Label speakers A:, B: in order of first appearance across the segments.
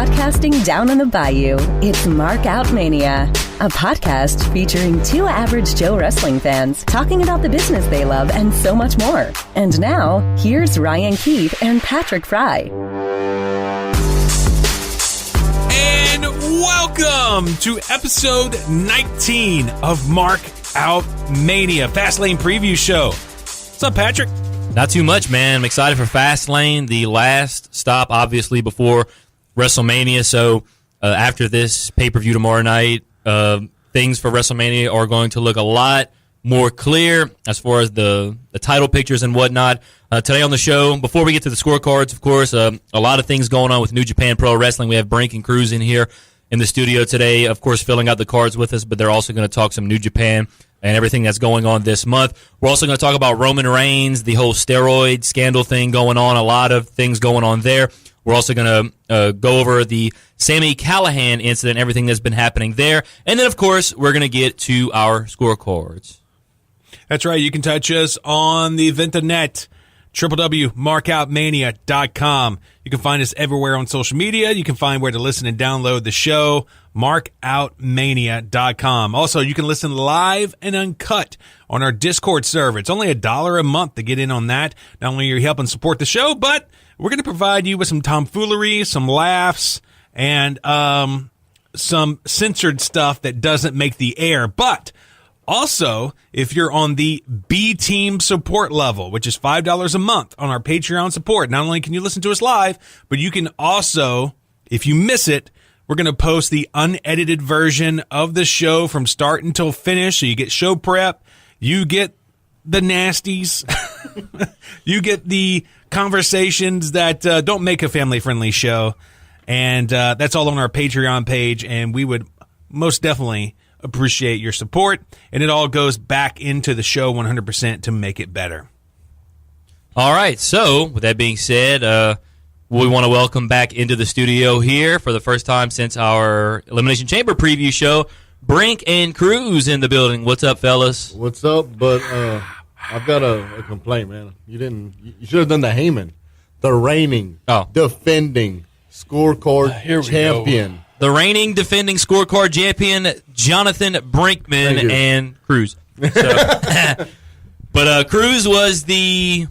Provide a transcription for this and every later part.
A: Broadcasting down in the bayou, it's MarkOutMania, a podcast featuring two average Joe wrestling fans talking about the business they love and so much more. And now, here's Ryan Keith and Patrick Fry.
B: And welcome to episode 19 of Mark Out Mania, Fastlane preview show. What's up, Patrick?
C: Not too much, man. I'm excited for Fastlane, the last stop, obviously, before WrestleMania. So after this pay-per-view tomorrow night, things for WrestleMania are going to look a lot more clear as far as the title pictures and whatnot. Today on the show, before we get to the scorecards, of course, a lot of things going on with New Japan Pro Wrestling. We have Brink and Cruz in here in the studio today, of course, filling out the cards with us, but they're also going to talk some New Japan and everything that's going on this month. We're also going to talk about Roman Reigns, the whole steroid scandal thing going on, a lot of things going on there. We're also going to go over the Sami Callihan incident, everything that's been happening there. And then, of course, we're going to get to our scorecards.
B: That's right. You can touch us on the Internet, www.markoutmania.com. You can find us everywhere on social media. You can find where to listen and download the show, markoutmania.com. Also, you can listen live and uncut on our Discord server. It's only $1 a month to get in on that. Not only are you helping support the show, but we're going to provide you with some tomfoolery, some laughs, and some censored stuff that doesn't make the air. But also, if you're on the B-Team support level, which is $5 a month on our Patreon support, not only can you listen to us live, but you can also, if you miss it, we're going to post the unedited version of the show from start until finish. So you get show prep, you get the nasties, you get the conversations that don't make a family-friendly show, and that's all on our Patreon page, and we would most definitely appreciate your support, and it all goes back into the show 100% to make it better.
C: All right, so with that being said, we want to welcome back into the studio here for the first time since our Elimination Chamber preview show, Brink and Cruz in the building. What's up, fellas?
D: What's up? But I've got a complaint, man. You should have done the Heyman, the reigning, defending scorecard champion.
C: The reigning, defending scorecard champion, Jonathan Brinkman and Cruz. So, but Cruz was the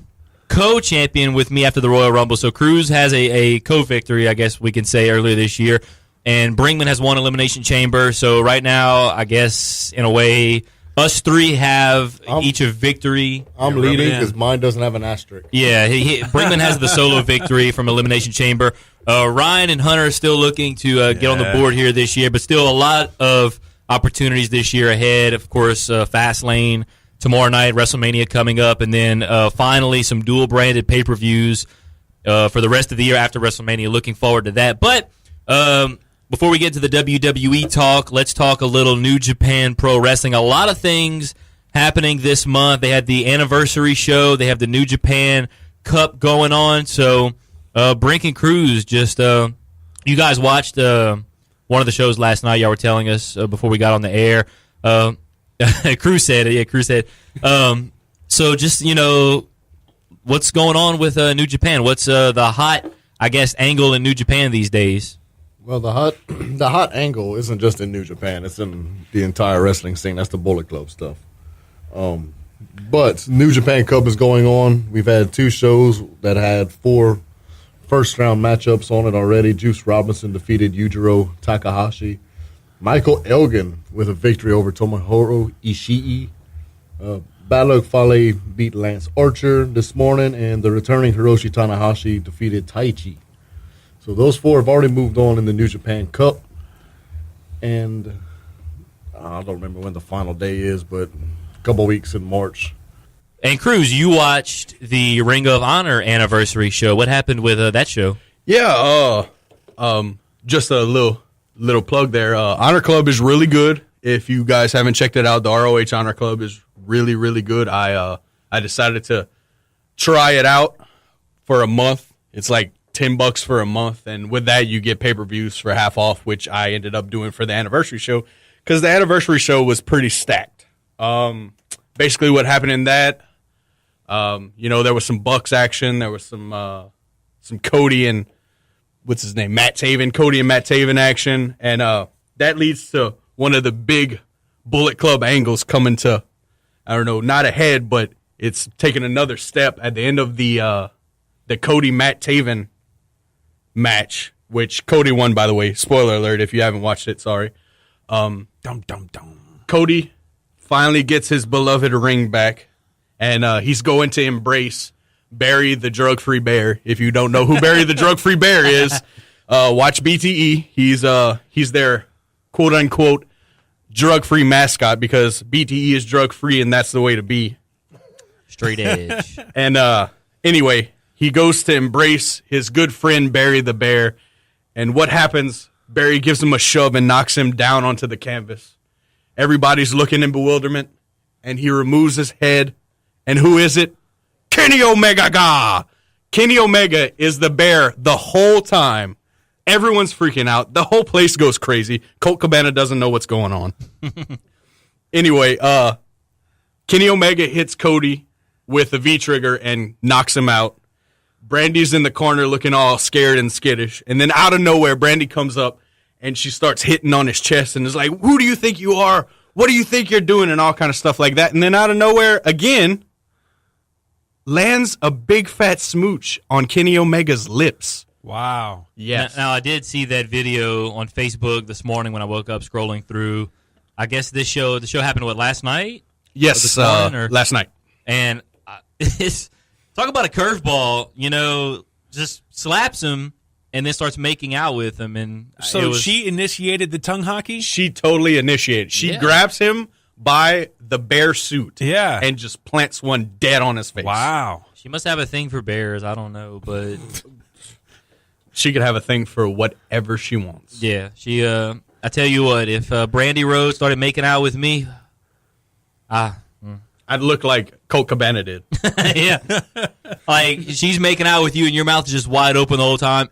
C: co-champion with me after the Royal Rumble. So Cruz has a co-victory, I guess we can say, earlier this year. And Brinkman has won Elimination Chamber. So right now, I guess, in a way, us three have each a victory.
D: I'm leading because mine doesn't have an asterisk.
C: Yeah, Brinkman has the solo victory from Elimination Chamber. Ryan and Hunter are still looking to get on the board here this year, but still a lot of opportunities this year ahead. Of course, Fastlane tomorrow night, WrestleMania coming up, and then finally some dual-branded pay-per-views for the rest of the year after WrestleMania. Looking forward to that. But before we get to the WWE talk, let's talk a little New Japan Pro Wrestling. A lot of things happening this month. They had the anniversary show. They have the New Japan Cup going on. So Brink and Cruz, just you guys watched one of the shows last night. Y'all were telling us before we got on the air. Cruz said it. Yeah, Cruz said. So just, what's going on with New Japan? What's the hot, I guess, angle in New Japan these days?
D: Well, the hot angle isn't just in New Japan. It's in the entire wrestling scene. That's the Bullet Club stuff. But New Japan Cup is going on. We've had two shows that had 4 first-round matchups on it already. Juice Robinson defeated Yujiro Takahashi. Michael Elgin with a victory over Tomohiro Ishii. Balor Fale beat Lance Archer this morning, and the returning Hiroshi Tanahashi defeated Taichi. So those 4 have already moved on in the New Japan Cup. And I don't remember when the final day is, but a couple weeks in March.
C: And Cruz, you watched the Ring of Honor anniversary show. What happened with that show?
E: Yeah, just a little plug there. Honor Club is really good. If you guys haven't checked it out, the ROH Honor Club is really, really good. I decided to try it out for a month. It's like $10 for a month, and with that you get pay-per-views for half off, which I ended up doing for the anniversary show because the anniversary show was pretty stacked. Basically what happened in that, there was some Bucks action, there was some Cody and what's his name, Matt Taven, Cody and Matt Taven action, and that leads to one of the big Bullet Club angles coming to, I don't know, not ahead, but it's taking another step at the end of the Cody Matt Taven match, which Cody won, by the way. Spoiler alert if you haven't watched it. Sorry. Cody finally gets his beloved ring back, and he's going to embrace Barry the Drug-Free Bear. If you don't know who Barry the Drug-Free Bear is, watch BTE. He's their quote-unquote drug-free mascot because BTE is drug-free, and that's the way to be.
C: Straight edge.
E: And anyway, he goes to embrace his good friend Barry the Bear, and what happens? Barry gives him a shove and knocks him down onto the canvas. Everybody's looking in bewilderment, and he removes his head. And who is it? Kenny Omega! Kenny Omega is the bear the whole time. Everyone's freaking out. The whole place goes crazy. Colt Cabana doesn't know what's going on. Anyway, Kenny Omega hits Cody with a V-trigger and knocks him out. Brandy's in the corner looking all scared and skittish. And then out of nowhere, Brandy comes up and she starts hitting on his chest and is like, who do you think you are? What do you think you're doing? And all kind of stuff like that. And then out of nowhere, again, lands a big fat smooch on Kenny Omega's lips.
B: Wow.
E: Yes.
C: Now, I did see that video on Facebook this morning when I woke up scrolling through. I guess the show happened, last night?
E: Yes,
C: This morning,
E: last night.
C: And it's talk about a curveball, just slaps him and then starts making out with him. And
B: So she initiated the tongue hockey?
E: She totally initiated. She grabs him by the bear suit.
B: Yeah.
E: And just plants one dead on his face.
B: Wow.
C: She must have a thing for bears. I don't know, but
E: She could have a thing for whatever she wants.
C: yeah, she. I tell you what, if Brandy Rose started making out with me,
E: I'd look like Colt Cabana did.
C: yeah, like she's making out with you and your mouth is just wide open the whole time,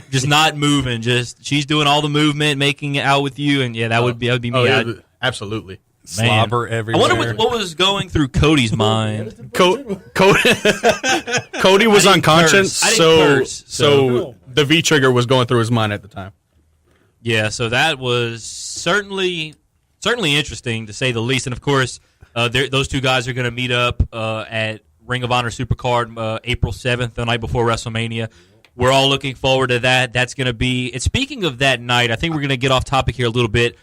C: just not moving. Just she's doing all the movement, making out with you, and that would be me.
E: Oh, yeah, absolutely.
B: Slobber
C: I
B: everywhere.
C: wonder what was going through Cody's mind.
E: Cody was unconscious,
C: I didn't curse,
E: so the V trigger was going through his mind at the time.
C: Yeah, so that was certainly interesting to say the least. And of course, those two guys are going to meet up at Ring of Honor Supercard April 7th, the night before WrestleMania. We're all looking forward to that. That's going to be. And speaking of that night, I think we're going to get off topic here a little bit.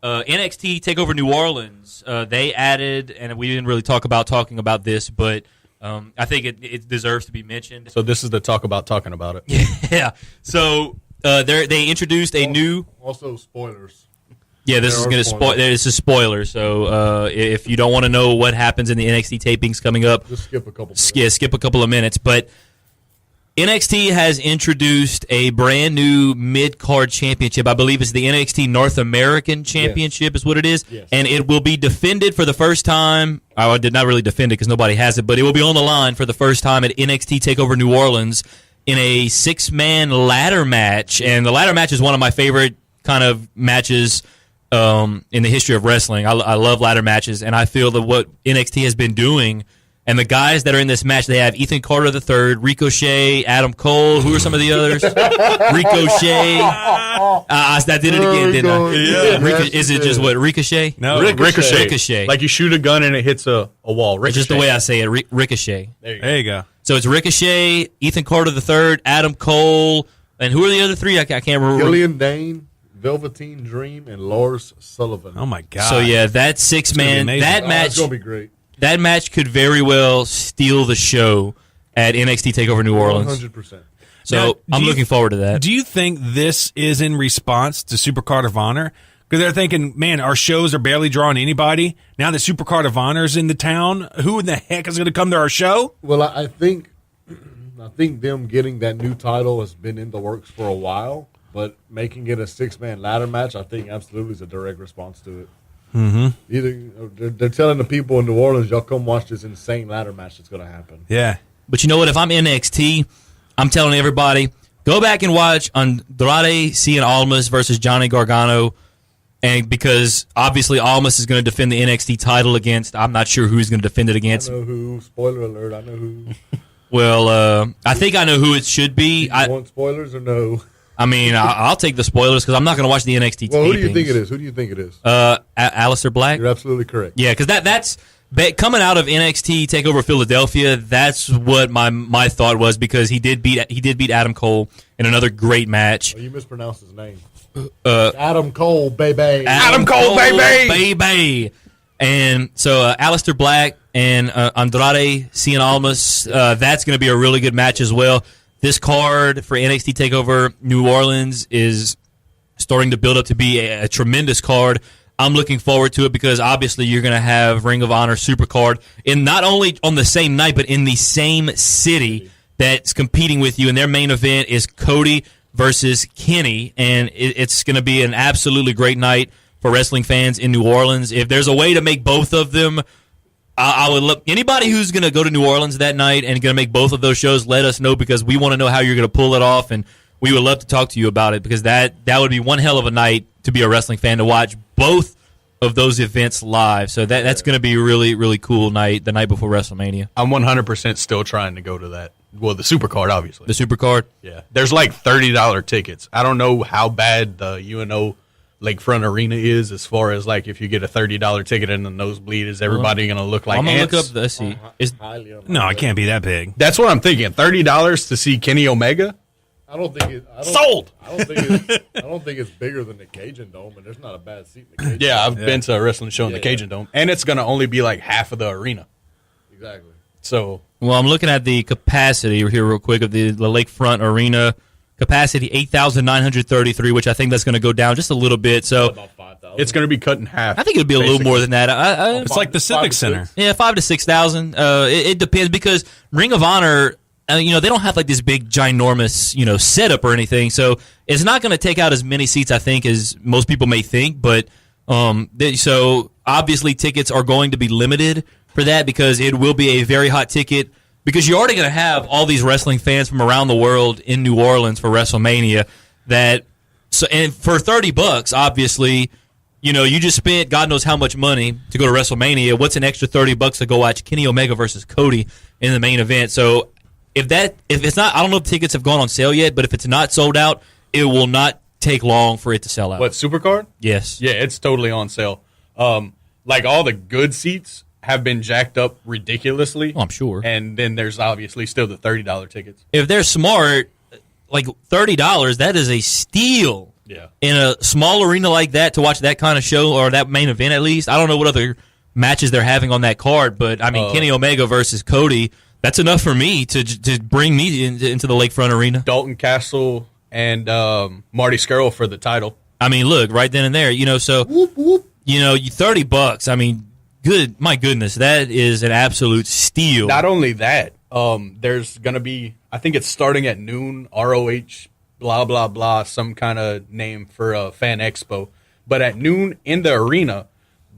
C: NXT TakeOver New Orleans. They added, and we didn't really talking about this, but I think it deserves to be mentioned.
E: So this is the talking about it.
C: Yeah. So they introduced a new.
D: Also, spoilers.
C: Yeah, this is going to spoil. This is spoiler. So if you don't want to know what happens in the NXT tapings coming up,
D: Just skip a couple.
C: skip a couple of minutes. But NXT has introduced a brand new mid-card championship. I believe it's the NXT North American Championship is what it is.
D: Yes.
C: And it will be defended for the first time. I did not really defend it because nobody has it, but it will be on the line for the first time at NXT TakeOver New Orleans in a 6-man ladder match. And the ladder match is one of my favorite kind of matches in the history of wrestling. I love ladder matches, and I feel that what NXT has been doing. And the guys that are in this match, they have Ethan Carter III, Ricochet, Adam Cole. Who are some of the others? Ricochet. I did it again, didn't I?
E: Yeah.
C: Is it just what, Ricochet?
B: No,
E: Ricochet.
C: Ricochet.
E: Like you shoot a gun and it hits a wall. Ricochet.
C: It's just the way I say it, Ricochet.
B: There you go.
C: So it's Ricochet, Ethan Carter III, Adam Cole, and who are the other three? I can't remember.
D: Gillian Dane, Velveteen Dream, and Lars Sullivan.
B: Oh, my God.
C: So, yeah, that 6-man,
B: amazing.
C: that match.
D: It's going to be great.
C: That match could very well steal the show at NXT TakeOver New Orleans.
D: 100%.
C: So
B: Now,
C: I'm looking forward to that.
B: Do you think this is in response to Supercard of Honor? Because they're thinking, man, our shows are barely drawing anybody. Now that Supercard of Honor is in the town, who in the heck is going to come to our show?
D: Well, I think them getting that new title has been in the works for a while, but making it a 6-man ladder match, I think absolutely is a direct response to it. Mm-hmm. Either they're telling the people in New Orleans, y'all come watch this insane ladder match that's going to happen.
B: Yeah.
C: But you know what? If I'm NXT, I'm telling everybody, go back and watch Andrade Cien Almas versus Johnny Gargano. And because obviously Almas is going to defend the NXT title against, I'm not sure who he's going to defend it against.
D: I know who. Spoiler alert. I know who.
C: Well, I think I know who it should be.
D: You want spoilers or no?
C: I mean, I'll take the spoilers because I'm not going to watch the NXT.
D: Well,
C: tapings.
D: who do you think it is? Who do you think it is?
C: Aleister Black.
D: You're absolutely correct.
C: Yeah, because that's coming out of NXT Takeover Philadelphia. That's what my thought was because he did beat Adam Cole in another great match.
D: Oh, you mispronounced his name. Adam Cole, baby.
C: Adam Cole, baby. And so Aleister Black and Andrade Cien Almas, that's going to be a really good match as well. This card for NXT TakeOver New Orleans is starting to build up to be a tremendous card. I'm looking forward to it because obviously you're going to have Ring of Honor Supercard in not only on the same night but in the same city that's competing with you. And their main event is Cody versus Kenny, and it's going to be an absolutely great night for wrestling fans in New Orleans. If there's a way to make both of them, I would love anybody who's going to go to New Orleans that night and going to make both of those shows. Let us know because we want to know how you're going to pull it off, and we would love to talk to you about it because that would be one hell of a night to be a wrestling fan to watch both of those events live. So that's going to be a really, really cool night, the night before WrestleMania.
E: I'm 100% still trying to go to that. Well, the Supercard, obviously.
C: The Supercard?
E: Yeah. There's like $30 tickets. I don't know how bad the UNO Lakefront Arena is as far as like if you get a $30 ticket in the nosebleed, is everybody going to look like
C: I'm going to
E: ants?
C: look up the see.
B: No, it can't be that big.
E: That's what I'm thinking. $30 to see Kenny Omega?
D: I don't think it.
E: Sold!
D: I don't think it's bigger than the Cajun Dome, and there's not a bad seat in the Cajun
E: Yeah,
D: Dome.
E: I've been to a wrestling show in the Cajun Dome, and it's going to only be like half of the arena.
D: Exactly.
E: So,
C: Well, I'm looking at the capacity here real quick of the Lakefront Arena. Capacity 8,933, which I think that's going to go down just a little bit. So
D: About 5,000.
E: it's going to be cut in half.
C: I think it'll be a little more than that.
B: It's like the Civic Center.
C: Yeah, 5,000 to 6,000. It depends because Ring of Honor, they don't have like this big ginormous, setup or anything. So it's not going to take out as many seats, I think, as most people may think. But so obviously tickets are going to be limited for that because it will be a very hot ticket. Because you're already going to have all these wrestling fans from around the world in New Orleans for WrestleMania. And for $30, obviously, you just spent God knows how much money to go to WrestleMania. What's an extra $30 to go watch Kenny Omega versus Cody in the main event? So if it's not, I don't know if tickets have gone on sale yet, but if it's not sold out, it will not take long for it to sell out.
E: What, Supercard?
C: Yes.
E: Yeah, it's totally on sale. Like all the good seats have been jacked up ridiculously.
C: Well, I'm sure.
E: And then there's obviously still the $30 tickets.
C: If they're smart, like $30, that is a steal.
E: Yeah.
C: In a small arena like that to watch that kind of show or that main event at least. I don't know what other matches they're having on that card, but I mean Kenny Omega versus Cody, that's enough for me to bring me into the Lakefront Arena.
E: Dalton Castle and Marty Scurll for the title.
C: I mean, look, right then and there, so
D: Whoop, whoop.
C: $30, I mean, my goodness, that is an absolute steal.
E: Not only that, there's going to be, I think it's starting at noon, ROH, blah, blah, blah, some kind of name for a fan expo. But at noon in the arena,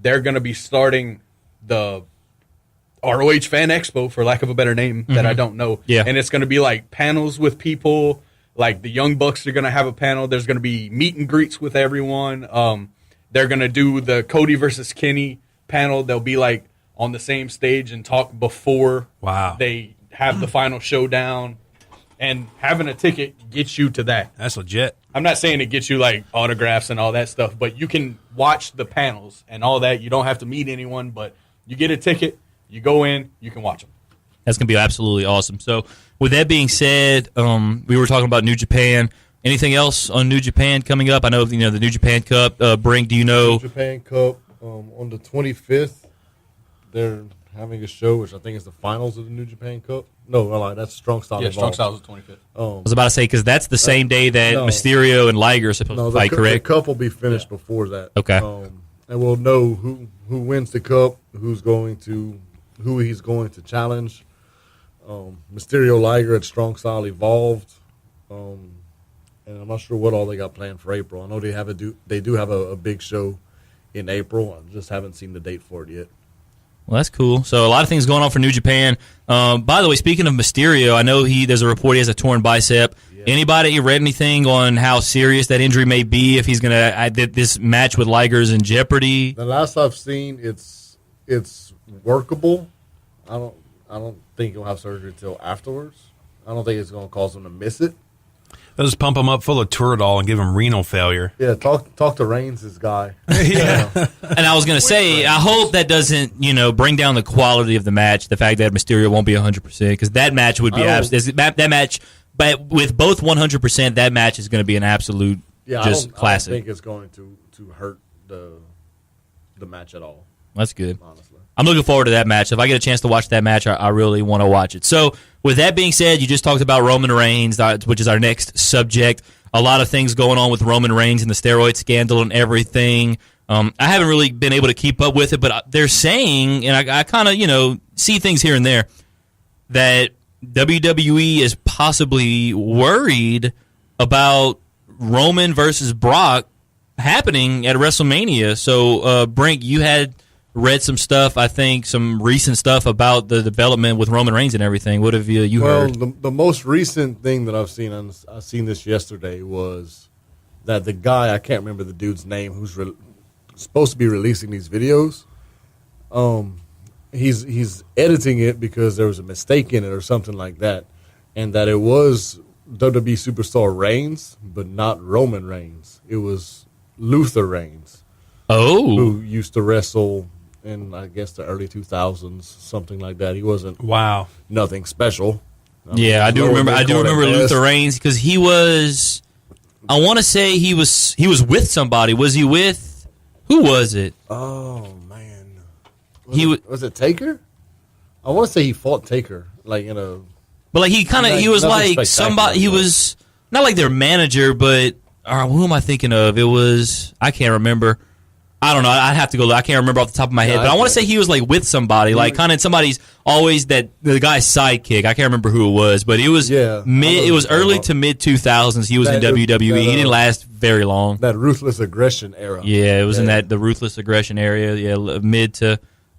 E: they're going to be starting the ROH Fan Expo, for lack of a better name, that I don't know.
C: Yeah.
E: And it's going to be like panels with people. Like the Young Bucks are going to have a panel. There's going to be meet and greets with everyone. They're going to do the Cody versus Kenny panel. They'll be like on the same stage and talk before they have the final showdown. And having a ticket gets you to that.
B: That's legit.
E: I'm not saying it gets you like autographs and all that stuff, but you can watch the panels and all that. You don't have to meet anyone, but you get a ticket, you go in, you can watch them.
C: That's going to be absolutely awesome. So with that being said, we were talking about New Japan. Anything else on New Japan coming up? I know the New Japan Cup. Brink, do you know?
D: New Japan Cup on the 25th. They're having a show, which I think is the finals of the New Japan Cup. No, that's Strong Style.
E: Yeah, Strong Style is the 25th.
C: I was about to say, because that's the same day that
D: no.
C: Mysterio and Liger are supposed to fight, correct?
D: The cup will be finished before that.
C: Okay.
D: And we'll know who wins the cup, who he's going to challenge. Mysterio Liger at Strong Style Evolved. And I'm not sure what all they got planned for April. I know they do have a big show in April. I just haven't seen the date for it yet.
C: Well, that's cool. So a lot of things going on for New Japan. By the way, speaking of Mysterio, I know there's a report he has a torn bicep. Yeah. Anybody read anything on how serious that injury may be? If he's going to this match with Liger's in jeopardy?
D: The last I've seen, it's workable. I don't think he'll have surgery until afterwards. I don't think it's going to cause him to miss it.
B: They'll just pump him up full of Toradol and give him renal failure.
D: Yeah, talk to Reigns' guy.
B: Yeah.
C: And I was going to say, I hope that doesn't, bring down the quality of the match, the fact that Mysterio won't be 100%, because that match would be that match, but with both 100%, that match is going to be an absolute classic.
D: I don't think it's going to hurt the match at all.
C: That's good.
D: Honestly.
C: I'm looking forward to that match. If I get a chance to watch that match, I really want to watch it. So, with that being said, you just talked about Roman Reigns, which is our next subject. A lot of things going on with Roman Reigns and the steroid scandal and everything. I haven't really been able to keep up with it, but they're saying, and I kind of, see things here and there, that WWE is possibly worried about Roman versus Brock happening at WrestleMania. So, Brink, you had read some stuff, I think, some recent stuff about the development with Roman Reigns and everything. What have you heard?
D: Well, the most recent thing that I've seen, and I seen this yesterday, was that the guy, I can't remember the dude's name, who's supposed to be releasing these videos, he's editing it because there was a mistake in it or something like that, and that it was WWE superstar Reigns, but not Roman Reigns. It was Luther Reigns.
C: Oh.
D: Who used to wrestle in, I guess, the early 2000s, something like that. He wasn't nothing special.
C: I do remember Luther Reigns because he was, I want to say he was with somebody. Was he with, who was it?
D: Oh, man. Was it Taker? I want to say he fought Taker, like in a...
C: But like he was like somebody, he was not like their manager, but who am I thinking of? It was, I can't remember. I don't know. I'd have to go. I can't remember off the top of my head, but I want to say he was like with somebody, like kind of somebody's always the guy's sidekick. I can't remember who it was, but it was it was early to mid 2000s. He was in WWE. He didn't last very long.
D: That ruthless aggression era.
C: Yeah, it was in the ruthless aggression area. Yeah,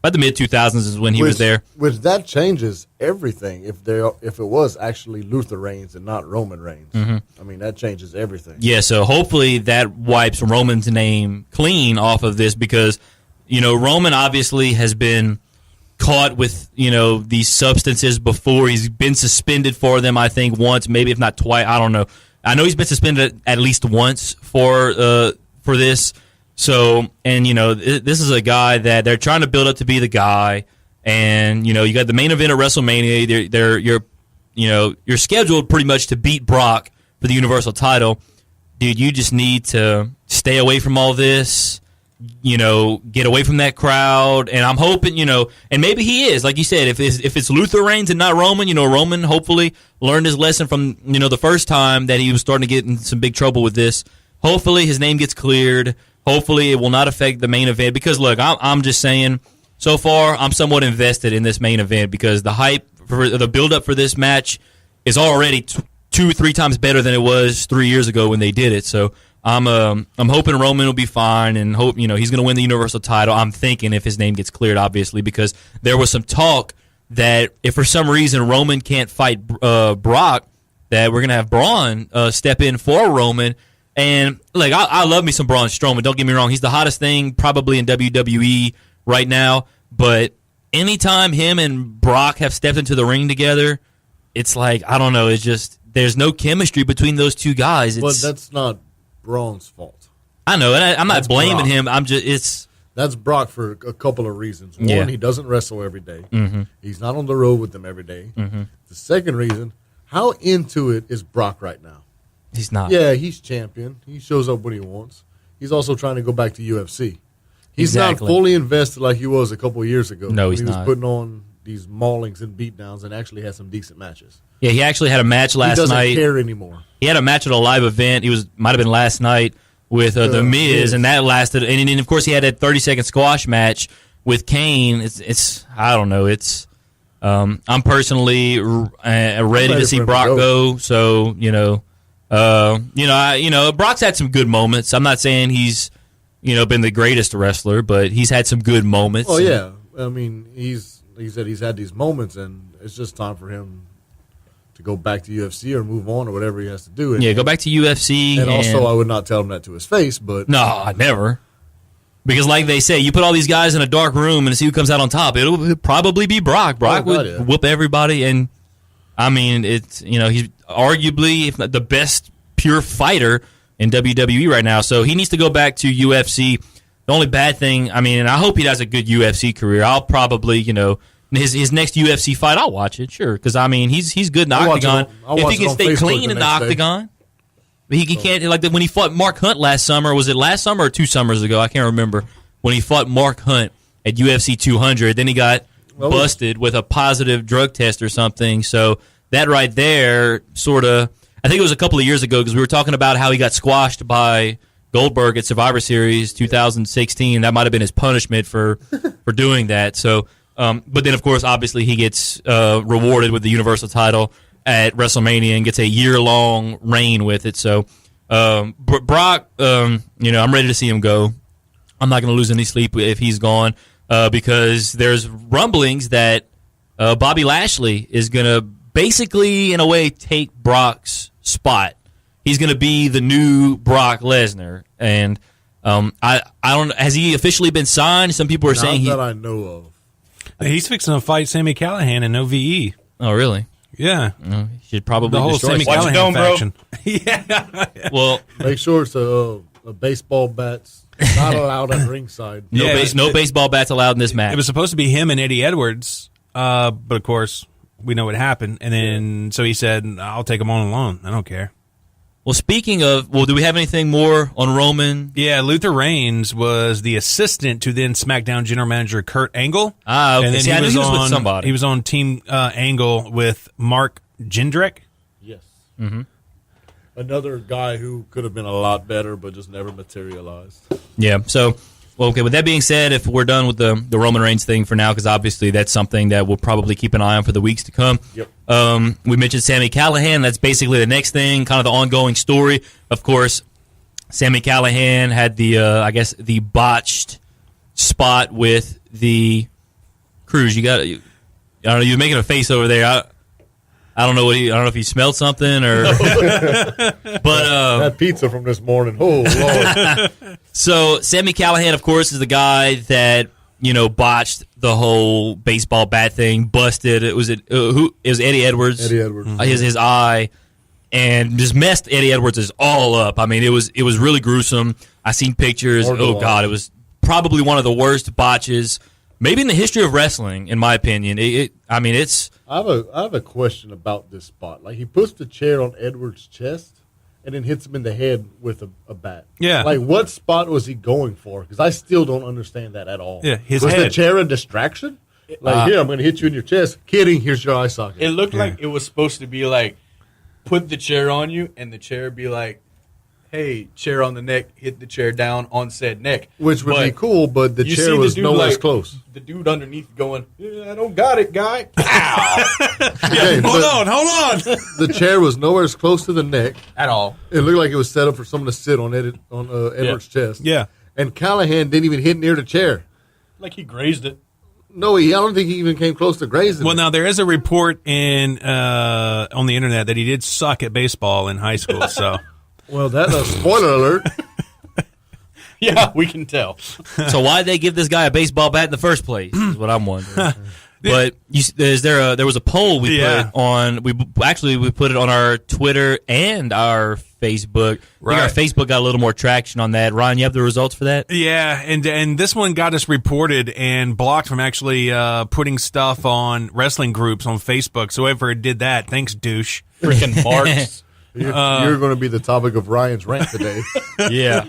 C: about the mid 2000s is when he was there.
D: Which that changes everything. If it was actually Luther Reigns and not Roman Reigns, I mean that changes everything.
C: Yeah, so hopefully that wipes Roman's name clean off of this because Roman obviously has been caught with these substances before. He's been suspended for them. I think once, maybe if not twice. I don't know. I know he's been suspended at least once for this. So, and this is a guy that they're trying to build up to be the guy, and you got the main event at WrestleMania. You're scheduled pretty much to beat Brock for the Universal title, dude. You just need to stay away from all this, get away from that crowd, and I'm hoping, and maybe he is, like you said, if it's Luther Reigns and not Roman, Roman hopefully learned his lesson from the first time that he was starting to get in some big trouble with this. Hopefully his name gets cleared. Hopefully, it will not affect the main event because, look, I'm just saying, so far, I'm somewhat invested in this main event because the hype for the build-up for this match is already 2-3 times better than it was 3 years ago when they did it. So I'm hoping Roman will be fine and hope he's going to win the Universal title. I'm thinking if his name gets cleared, obviously, because there was some talk that if for some reason Roman can't fight Brock, that we're going to have Braun step in for Roman. And, like, I love me some Braun Strowman. Don't get me wrong. He's the hottest thing probably in WWE right now. But anytime him and Brock have stepped into the ring together, it's like, I don't know. It's just, there's no chemistry between those two guys.
D: But that's not Braun's fault.
C: I know. And I'm not blaming him.
D: That's Brock for a couple of reasons. One, he doesn't wrestle every day. Mm-hmm. He's not on the road with them every day. Mm-hmm. The second reason, how into it is Brock right now?
C: He's not.
D: Yeah, he's champion. He shows up when he wants. He's also trying to go back to UFC. He's not fully invested like he was a couple of years ago.
C: No, he's not.
D: He was putting on these maulings and beatdowns and actually had some decent matches.
C: Yeah, he actually had a match last night.
D: He doesn't care anymore.
C: He had a match at a live event. Might have been last night with The Miz, and that lasted. And of course, he had a 30-second squash match with Kane. It's I don't know. It's I'm personally ready to see Brock go. So Brock's had some good moments. I'm not saying he's, been the greatest wrestler, but he's had some good moments.
D: Oh yeah, I mean he said he's had these moments, and it's just time for him to go back to UFC or move on or whatever he has to do. And,
C: go back to UFC.
D: And also, I would not tell him that to his face, but
C: no, I never. Because like they say, you put all these guys in a dark room and see who comes out on top. It'll probably be Brock. Brock would whoop everybody, and I mean, it's he's arguably, if not the best pure fighter in WWE right now. So he needs to go back to UFC. The only bad thing, I mean, and I hope he has a good UFC career. I'll probably, his next UFC fight, I'll watch it, sure, because I mean he's good in the octagon. If he can stay clean in the octagon, but he can't like when he fought Mark Hunt last summer. Was it last summer or 2 summers ago? I can't remember. When he fought Mark Hunt at UFC 200, then he got busted with a positive drug test or something. So that right there, sort of, I think it was a couple of years ago because we were talking about how he got squashed by Goldberg at Survivor Series 2016. That might have been his punishment for doing that. So. But then, of course, obviously he gets rewarded with the Universal title at WrestleMania and gets a year-long reign with it. So, Brock, I'm ready to see him go. I'm not going to lose any sleep if he's gone because there's rumblings that Bobby Lashley is going to basically, in a way, take Brock's spot. He's going to be the new Brock Lesnar. And I don't. Has he officially been signed? Some people are saying
D: that I know of.
B: He's fixing to fight Sami Callihan in OVE.
C: Oh, really?
B: Yeah.
C: He should probably
B: the whole
C: destroy
B: Sami Callihan faction. Yeah.
C: Well,
D: make sure it's a baseball bats not allowed at ringside.
C: No baseball bats allowed in this match.
B: It was supposed to be him and Eddie Edwards, but of course we know what happened. And then so he said, "I'll take them on alone. I don't care."
C: Well, speaking of, do we have anything more on Roman?
B: Yeah, Luther Reigns was the assistant to then SmackDown general manager Kurt Angle.
C: Okay.
B: And then
C: See, I knew he was with somebody.
B: He was on Team Angle with Mark Jindrak.
D: Yes.
C: Mm-hmm.
D: Another guy who could have been a lot better, but just never materialized.
C: Yeah. So, okay. With that being said, if we're done with the Roman Reigns thing for now, because obviously that's something that we'll probably keep an eye on for the weeks to come.
D: Yep.
C: We mentioned Sami Callihan. That's basically the next thing, kind of the ongoing story. Of course, Sami Callihan had the botched spot with the Cruise. I don't know. You're making a face over there. I don't know I don't know if he smelled something or. But
D: that pizza from this morning. Oh Lord.
C: So Sami Callihan, of course, is the guy that botched the whole baseball bat thing, busted. It was Eddie Edwards.
D: Eddie Edwards.
C: His eye, and just messed Eddie Edwards' all up. I mean, it was really gruesome. I seen pictures. Oh God, it was probably one of the worst botches, maybe in the history of wrestling, in my opinion. It's.
D: I have a question about this spot. Like he puts the chair on Edwards' chest and then hits him in the head with a bat.
B: Yeah.
D: Like what spot was he going for? Because I still don't understand that at all.
B: Yeah,
D: was the chair a distraction? Like here, I'm going to hit you in your chest. Kidding. Here's your eye socket.
E: It looked like it was supposed to be like put the chair on you, and the chair be like, "Hey, chair on the neck, hit the chair down on said neck,"
D: which would be cool. But the chair was nowhere close.
E: The dude underneath going, "Yeah, I don't got it, guy." Ow!
B: Hold on.
D: The chair was nowhere as close to the neck
E: At all.
D: It looked like it was set up for someone to sit on Edwards' chest.
B: Yeah.
D: And Callahan didn't even hit near the chair.
E: Like he grazed it.
D: No, I don't think he even came close to grazing.
B: Well, now there is a report on the internet that he did suck at baseball in high school. So,
D: well, that's a spoiler alert.
E: Yeah, we can tell.
C: So why'd they give this guy a baseball bat in the first place? Is what I'm wondering. But there was a poll we put on. We put it on our Twitter and our Facebook. I think our Facebook got a little more traction on that. Ryan, you have the results for that?
B: Yeah, and this one got us reported and blocked from actually putting stuff on wrestling groups on Facebook. So whoever did that, thanks, douche.
E: Freaking marks.
D: You're going to be the topic of Ryan's rant today.
C: Yeah.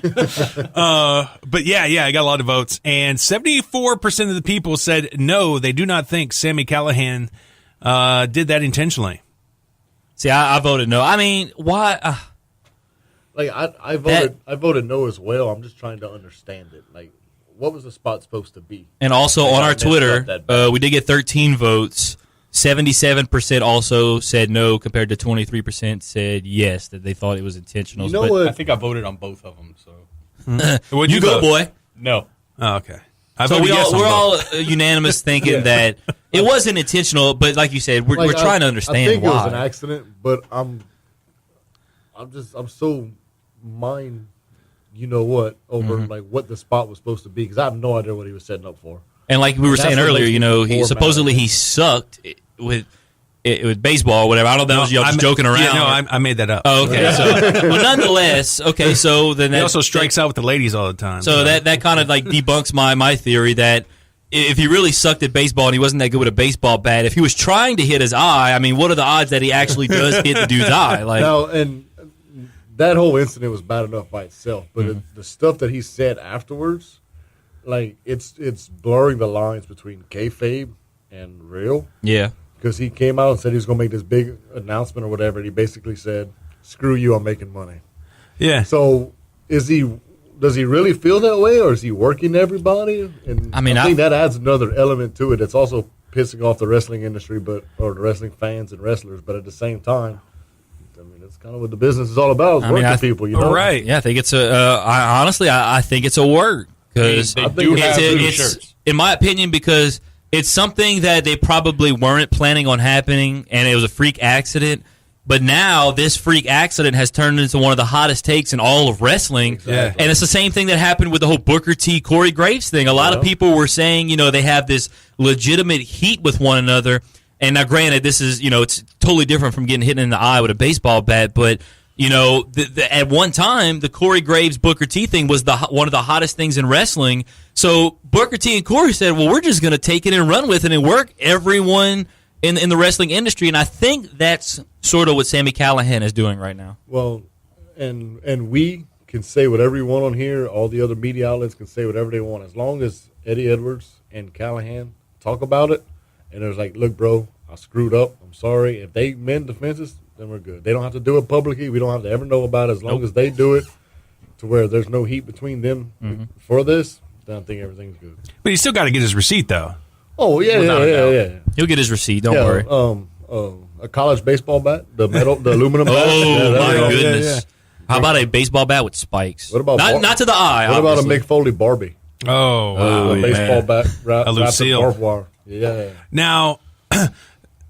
B: But yeah, I got a lot of votes. And 74% of the people said no, they do not think Sami Callihan did that intentionally.
C: See, I voted no. I mean, why?
D: Like I voted no as well. I'm just trying to understand it. Like, what was the spot supposed to be?
C: And also on our Twitter, we did get 13 votes. 77% also said no, compared to 23% said yes, that they thought it was intentional.
D: You know what?
E: I think I voted on both of them. So
B: What'd
C: you go, boy.
E: no.
B: Oh, okay.
C: So we're all unanimous thinking that it wasn't intentional, but like you said, we're trying to understand why.
D: I think it was an accident, but I'm so over like what the spot was supposed to be, because I have no idea what he was setting up for.
C: And like we were saying earlier, he supposedly he sucked with it was baseball or whatever. I don't know. Y'all just joking around.
B: Yeah, no, I made that up.
C: Oh, okay. So, well, nonetheless, okay. So then
B: he also strikes out with the ladies all the time.
C: So that kind of like debunks my theory that if he really sucked at baseball and he wasn't that good with a baseball bat, if he was trying to hit his eye, I mean, what are the odds that he actually does hit the dude's eye? Like,
D: now, and that whole incident was bad enough by itself, but the stuff that he said afterwards, like it's blurring the lines between kayfabe and real.
C: Yeah.
D: Because he came out and said he was going to make this big announcement or whatever, and he basically said, "Screw you, I'm making money."
B: Yeah.
D: So does he really feel that way, or is he working everybody? And I think that adds another element to it. It's also pissing off the wrestling industry, or the wrestling fans and wrestlers. But at the same time, I mean, that's kind of what the business is all about: is working people. You know,
B: right?
C: Yeah, I think it's I think it's a work because it's in my opinion because it's something that they probably weren't planning on happening, and it was a freak accident. But now this freak accident has turned into one of the hottest takes in all of wrestling.
B: Exactly.
C: And it's the same thing that happened with the whole Booker T, Corey Graves thing. A lot of people were saying, they have this legitimate heat with one another. And now, granted, this is, it's totally different from getting hit in the eye with a baseball bat. But, at one time, the Corey Graves Booker T thing was one of the hottest things in wrestling. So Booker T and Corey said, well, we're just going to take it and run with it and work everyone in the wrestling industry. And I think that's sort of what Sami Callihan is doing right now.
D: Well, and we can say whatever we want on here. All the other media outlets can say whatever they want. As long as Eddie Edwards and Callihan talk about it, and there's like, look, bro, I screwed up. I'm sorry. If they mend the fences, then we're good. They don't have to do it publicly. We don't have to ever know about it. As long as they do it to where there's no heat between them for this, then I think everything's good.
B: But he still got to get his receipt, though.
D: Oh, yeah.
C: He'll get his receipt. Don't worry.
D: A college baseball bat, the aluminum bat.
C: Oh, my goodness.
B: Yeah.
C: How about a baseball bat with spikes?
D: What about
C: not to the eye,
D: What
C: obviously.
D: about a Mick Foley Barbie?
B: Oh, wow.
D: A baseball bat wrapped in
B: Lucille.
D: barbed wire. Yeah.
B: Now,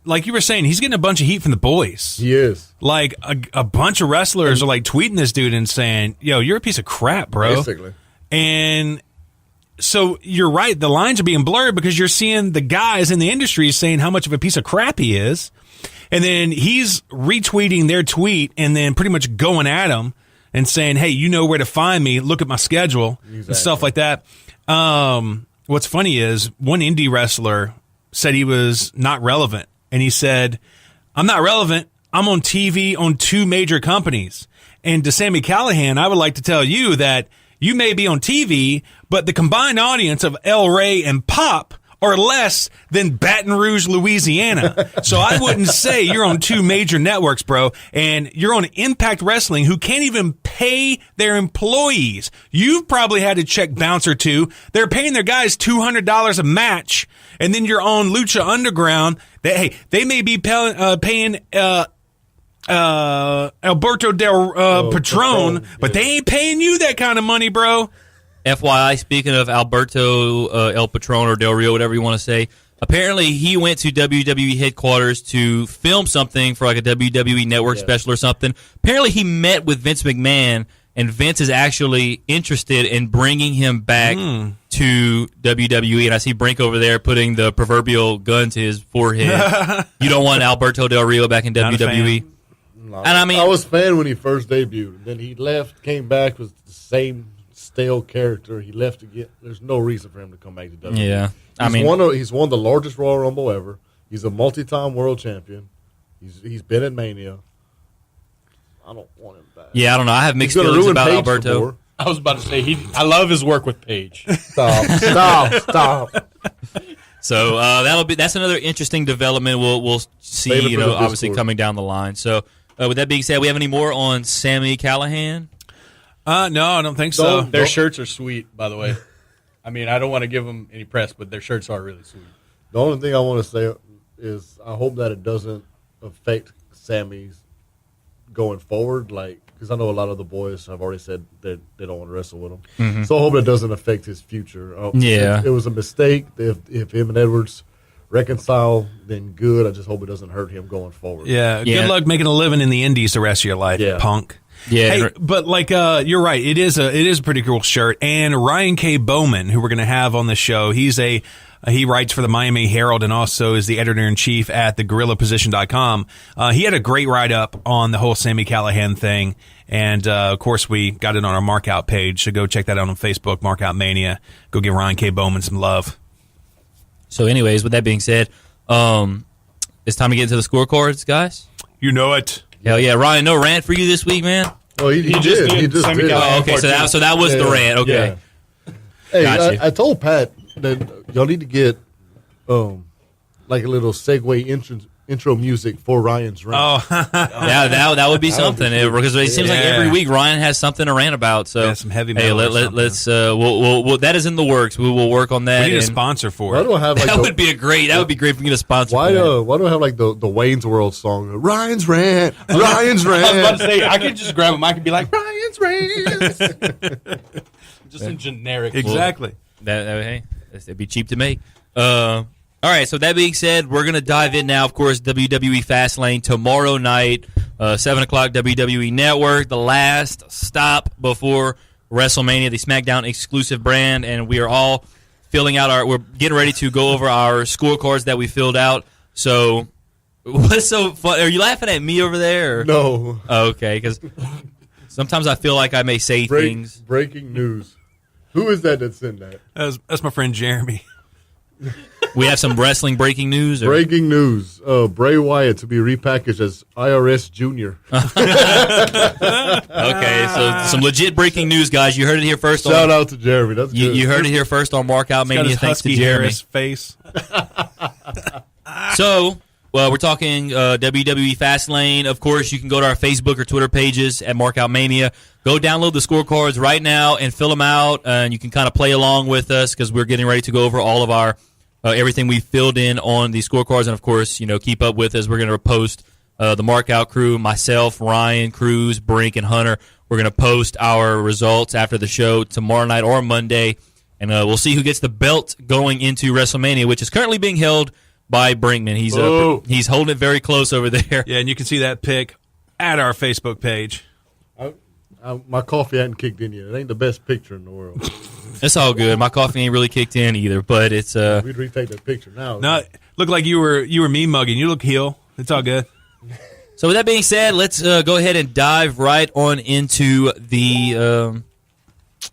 B: like you were saying, he's getting a bunch of heat from the boys.
D: He is.
B: Like, a bunch of wrestlers are, like, tweeting this dude and saying, yo, you're a piece of crap, bro.
D: Basically.
B: And so you're right. The lines are being blurred because you're seeing the guys in the industry saying how much of a piece of crap he is. And then he's retweeting their tweet and then pretty much going at them and saying, hey, you know where to find me. Look at my schedule and stuff like that. What's funny is one indie wrestler said he was not relevant. And he said, I'm not relevant. I'm on TV on 2 major companies. And to Sami Callihan, I would like to tell you that you may be on TV, but the combined audience of El Rey and Pop are less than Baton Rouge, Louisiana. So I wouldn't say you're on 2 major networks, bro, and you're on Impact Wrestling, who can't even pay their employees. You've probably had to check bounce or two. They're paying their guys $200 a match, and then you're on Lucha Underground. They may be paying Alberto Del Patron, but they ain't paying you that kind of money, bro.
C: FYI, speaking of Alberto El Patron or Del Rio, whatever you want to say, apparently he went to WWE headquarters to film something for like a WWE Network special or something. Apparently he met with Vince McMahon, and Vince is actually interested in bringing him back to WWE. And I see Brink over there putting the proverbial gun to his forehead. You don't want Alberto Del Rio back in WWE?
D: No,
C: And I mean,
D: I was a fan when he first debuted. Then he left, came back, was the same stale character. He left again. There's no reason for him to come back to WWE.
C: Yeah.
D: He's won the largest Royal Rumble ever. He's a multi-time world champion. He's been in Mania. I don't want him back.
C: yeah, I don't know. I have mixed feelings about
D: Paige
C: Alberto.
D: before.
E: I was about to say I love his work with Paige.
D: Stop.
C: So that's another interesting development. We'll see.
D: Save it for the
C: Obviously
D: Discord.
C: coming down the line. So with that being said, we have any more on Sami Callihan?
B: No, I don't think so.
E: Their shirts are sweet, by the way. I mean, I don't want to give them any press, but their shirts are really sweet.
D: The only thing I want to say is I hope that it doesn't affect Sammy's going forward, because I know a lot of the boys have already said that they don't want to wrestle with him.
C: Mm-hmm.
D: So I hope it doesn't affect his future.
C: Yeah.
D: It was a mistake. If him and Edwards reconcile, then good. I just hope it doesn't hurt him going forward.
B: Yeah, good luck making a living in the indies the rest of your life, punk.
C: Yeah.
B: Hey, but you're right. It is a pretty cool shirt. And Ryan K. Bowman, who we're going to have on the show, he's a He writes for the Miami Herald and also is the editor-in-chief at thegorillaposition.com. He had a great write-up on the whole Sami Callihan thing. And, of course, we got it on our Markout page. So go check that out on Facebook, MarkOutMania. Go give Ryan K. Bowman some love.
C: So, anyways, with that being said, it's time to get into the scorecards, guys.
B: You know it.
C: Hell yeah. Ryan, no rant for you this week, man?
D: Oh, he just did. He just
E: Sami
D: did.
E: Callihan.
C: Oh, okay, so that was the rant. Okay.
D: Yeah. Hey,
C: Gotcha.
D: I told Pat that y'all need to get like a little segue intro music for Ryan's rant.
B: Oh,
C: Yeah, that would be something because it seems like
B: Yeah.
C: every week Ryan has something to rant about. So
B: Yeah, some heavy metal or something.
C: let's we'll that is in the works. We will work on that.
B: we need a
C: and
B: sponsor for
D: Why
B: it.
D: do I have like
C: that
D: the,
C: would be that would be great if we get a sponsor.
D: why
C: for that.
D: why do I have like the Wayne's World song? Ryan's rant.
E: I was
D: Ryan's
E: about
D: rant.
E: to say, I could just grab a mic and be like, Ryan's Rants. Just in generic.
B: Exactly.
C: Hey, it'd be cheap to make. All right, so that being said, we're going to dive in now, of course, WWE Fastlane tomorrow night, 7 o'clock WWE Network, the last stop before WrestleMania, the SmackDown exclusive brand, and we are all we're getting ready to go over our scorecards that we filled out. So, what's so fun? Are you laughing at me over there? Or?
D: No.
C: Oh, okay, because sometimes I feel like I may say things.
D: Breaking news. Who is that sent that?
B: That's my friend Jeremy.
C: We have some wrestling breaking news. Or?
D: Breaking news. Bray Wyatt to be repackaged as IRS Jr.
C: Okay, so some legit breaking news, guys. You heard it here first.
D: Shout out to Jeremy. That's good.
C: You heard it here first on Mark Out
B: Got
C: Mania.
B: his
C: Thanks to
B: husky hair in
C: Jeremy.
B: his face.
C: So, we're talking WWE Fastlane. Of course, you can go to our Facebook or Twitter pages at Mark Out Mania. Go download the scorecards right now and fill them out, and you can kind of play along with us because we're getting ready to go over all of our everything we filled in on the scorecards, and of course, keep up with us. We're going to post the Mark Out crew, myself, Ryan, Cruz, Brink, and Hunter. We're going to post our results after the show tomorrow night or Monday, and we'll see who gets the belt going into WrestleMania, which is currently being held by Brinkman. He's holding it very close over there.
B: Yeah, and you can see that pic at our Facebook page.
D: My coffee hadn't kicked in yet. It ain't the best picture in the world.
C: It's all good. My coffee ain't really kicked in either, but it's
D: We'd retake that picture now.
B: No, it looked like you were me mugging. You look heel. It's all good.
C: So with that being said, let's go ahead and dive right on into the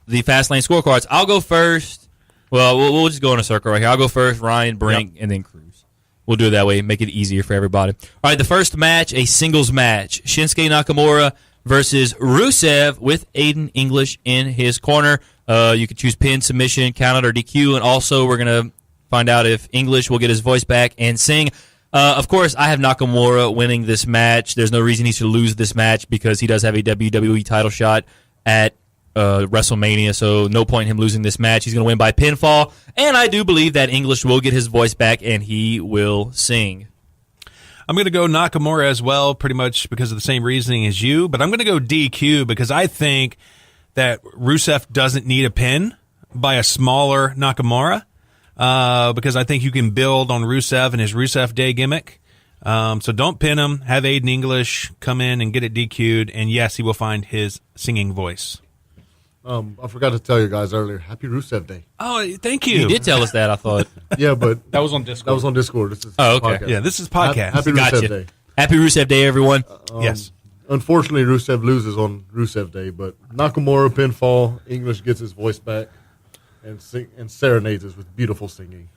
C: Fastlane scorecards. I'll go first. Well, we'll just go in a circle right here. I'll go first, Ryan, Brink, and then Cruz. We'll do it that way, make it easier for everybody. All right, the first match, a singles match. Shinsuke Nakamura versus Rusev with Aiden English in his corner. You can choose pin, submission, count out, or DQ, and also we're going to find out if English will get his voice back and sing. Of course, I have Nakamura winning this match. There's no reason he should lose this match because he does have a WWE title shot at WrestleMania, so no point in him losing this match. He's going to win by pinfall, and I do believe that English will get his voice back and he will sing.
B: I'm going to go Nakamura as well, pretty much because of the same reasoning as you, but I'm going to go DQ because I think that Rusev doesn't need a pin by a smaller Nakamura because I think you can build on Rusev and his Rusev Day gimmick. So don't pin him. Have Aiden English come in and get it DQ'd, and yes, he will find his singing voice.
D: I forgot to tell you guys earlier. Happy Rusev Day.
B: Oh, thank you.
C: You did tell us that, I thought.
D: Yeah, but
E: That was on Discord.
D: that was on Discord. This is
C: Oh, okay.
D: podcast.
B: Yeah, this is podcast.
D: Happy
C: Gotcha.
D: Rusev Day.
C: Happy Rusev Day, everyone.
B: Yes.
D: Unfortunately, Rusev loses on Rusev Day, but Nakamura pinfall. English gets his voice back and serenades us with beautiful singing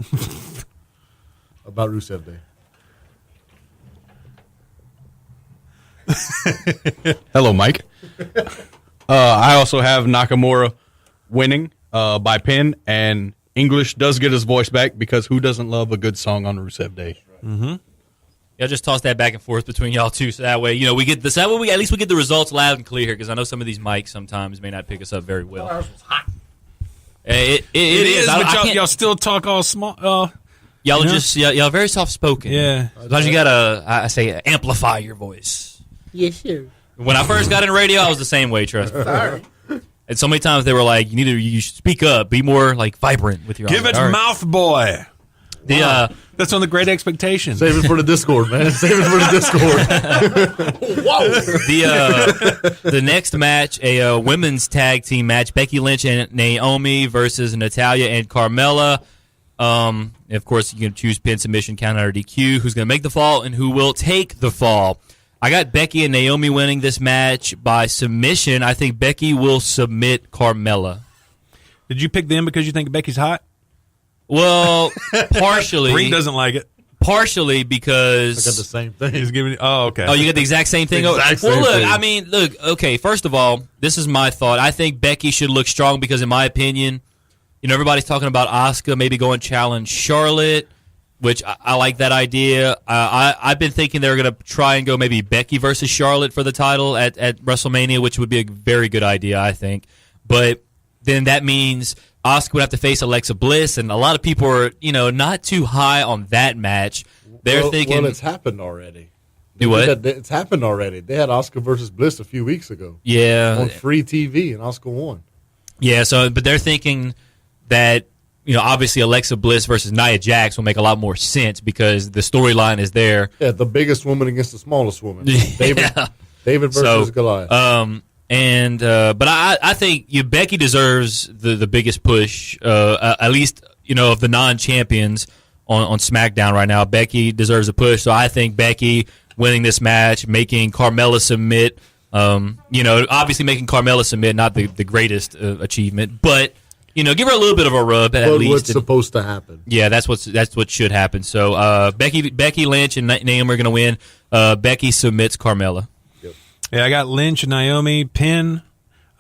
D: about Rusev Day.
E: Hello, Mike. I also have Nakamura winning by pin, and English does get his voice back because who doesn't love a good song on Rusev Day?
C: Yeah, just toss that back and forth between y'all two, so that way we get this. That way, at least we get the results loud and clear here, because I know some of these mics sometimes may not pick us up very well.
E: Ours was hot.
C: It is,
B: but y'all still talk all small.
C: y'all are
B: Yeah.
C: just y'all very soft spoken.
B: Yeah.
C: Sometimes you gotta, I say, amplify your voice.
F: Yes, sir.
C: When I first got in radio, I was the same way. Trust me.
F: Sorry.
C: And so many times they were like, you should speak up, be more like vibrant with your.
B: Give it
C: all right.
B: mouth boy.
C: The
B: That's on the Great Expectations.
D: Save it for the Discord, man. Save it for the Discord.
C: the next match, a women's tag team match: Becky Lynch and Naomi versus Natalya and Carmella. Of course, you can choose pin, submission, count out, or DQ. Who's going to make the fall and who will take the fall? I got Becky and Naomi winning this match by submission. I think Becky will submit Carmella.
B: Did you pick them because you think Becky's hot?
C: Well, partially.
B: Brink doesn't like it.
C: Partially because
D: I got the same thing.
B: He's giving. Oh, okay.
C: Oh, you got the exact same thing. Look. Okay. First of all, this is my thought. I think Becky should look strong because, in my opinion, everybody's talking about Asuka maybe going challenge Charlotte, which I like that idea. I've been thinking they're going to try and go maybe Becky versus Charlotte for the title at WrestleMania, which would be a very good idea, I think. But then that means Asuka would have to face Alexa Bliss, and a lot of people are, not too high on that match. They're thinking,
D: well, it's happened already.
C: Do what?
D: It's happened already. They had Asuka versus Bliss a few weeks ago.
C: Yeah,
D: on free TV, and Asuka won.
C: Yeah, but they're thinking that obviously Alexa Bliss versus Nia Jax will make a lot more sense because the storyline is there.
D: Yeah, the biggest woman against the smallest woman. David versus Goliath.
C: But I think Becky deserves the biggest push, at least of the non-champions on SmackDown right now. Becky deserves a push, so I think Becky winning this match, making Carmella submit. Obviously making Carmella submit, not the greatest achievement, but give her a little bit of a rub at least.
D: What's supposed to happen?
C: Yeah, that's what should happen. So Becky Lynch and Naomi are going to win. Becky submits Carmella.
B: Yeah, I got Lynch and Naomi pin.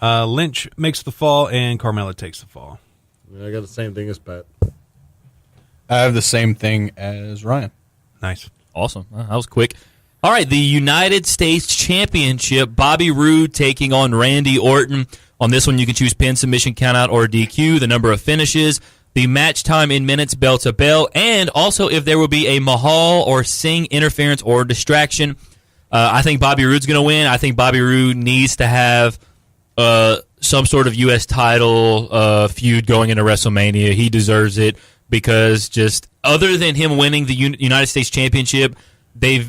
B: Lynch makes the fall, and Carmella takes the fall.
D: Yeah, I got the same thing as Pat.
E: I have the same thing as Ryan.
B: Nice.
C: Awesome. That was quick. All right, the United States Championship, Bobby Roode taking on Randy Orton. On this one, you can choose pin, submission, countout, or DQ, the number of finishes, the match time in minutes, bell to bell, and also if there will be a Mahal or Singh interference or distraction. I think Bobby Roode's going to win. I think Bobby Roode needs to have some sort of U.S. title feud going into WrestleMania. He deserves it because just other than him winning the United States Championship, they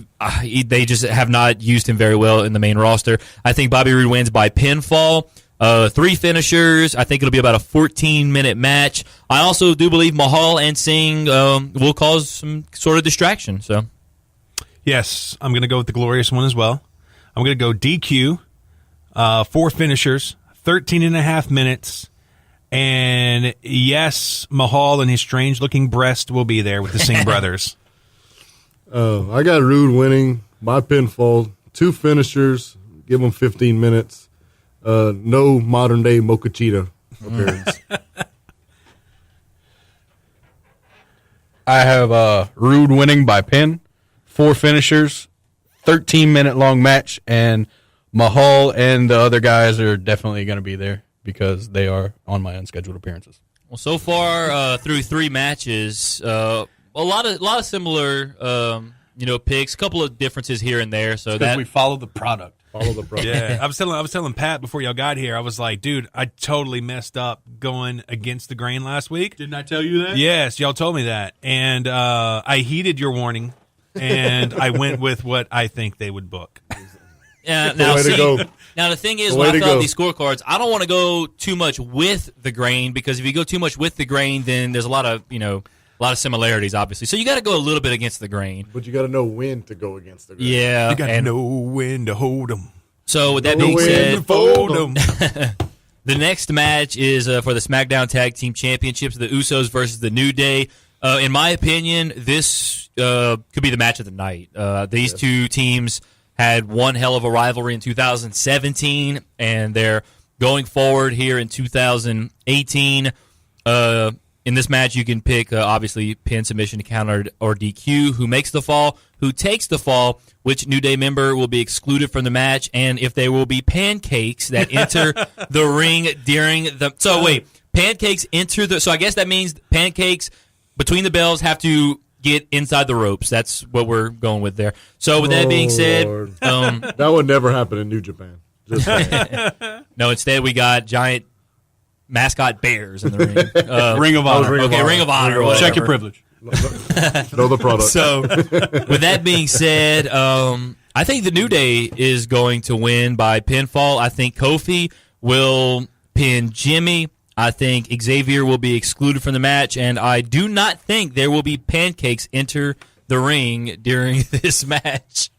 C: just have not used him very well in the main roster. I think Bobby Roode wins by pinfall. 3 finishers. I think it'll be about a 14-minute match. I also do believe Mahal and Singh will cause some sort of distraction. So,
B: yes, I'm going to go with the glorious one as well. I'm going to go DQ, 4 finishers, 13.5 minutes, and yes, Mahal and his strange-looking breast will be there with the Singh brothers.
D: I got Roode winning by pinfall, 2 finishers, give them 15 minutes. No modern-day Mochacheetah appearance.
E: I have Roode winning by pin, 4 finishers, 13-minute-long match, and Mahal and the other guys are definitely going to be there because they are on my unscheduled appearances.
C: Well, so far through 3 matches, a lot of similar picks, a couple of differences here and there. So that
E: we follow the product.
B: Yeah, I was telling Pat before y'all got here. I was like, dude, I totally messed up going against the grain last week.
E: Didn't I tell you that?
B: Yes, y'all told me that, and I heeded your warning, and I went with what I think they would book.
C: Yeah, now the thing is, when I fill out these scorecards, I don't want to go too much with the grain because if you go too much with the grain, then there's a lot of similarities, obviously. So you got to go a little bit against the grain.
D: But you got to know when to go against the grain.
C: Yeah.
B: You got to know when to hold them.
C: So with that being said, the next match is for the SmackDown Tag Team Championships, the Usos versus the New Day. In my opinion, this could be the match of the night. These two teams had one hell of a rivalry in 2017, and they're going forward here in 2018. In this match, you can pick, obviously, pin, submission, counter, or DQ. Who makes the fall, who takes the fall, which New Day member will be excluded from the match, and if there will be pancakes that enter the ring during the... So, wait, pancakes enter the... So, I guess that means pancakes between the bells have to get inside the ropes. That's what we're going with there. So, with that being said...
D: that would never happen in New Japan. Just saying.
C: No, instead we got giant... mascot bears in the ring.
E: Ring of Honor.
C: Ring of Honor.
E: Check your privilege.
D: Know the product.
C: So, with that being said, I think the New Day is going to win by pinfall. I think Kofi will pin Jimmy. I think Xavier will be excluded from the match, and I do not think there will be pancakes enter the ring during this match.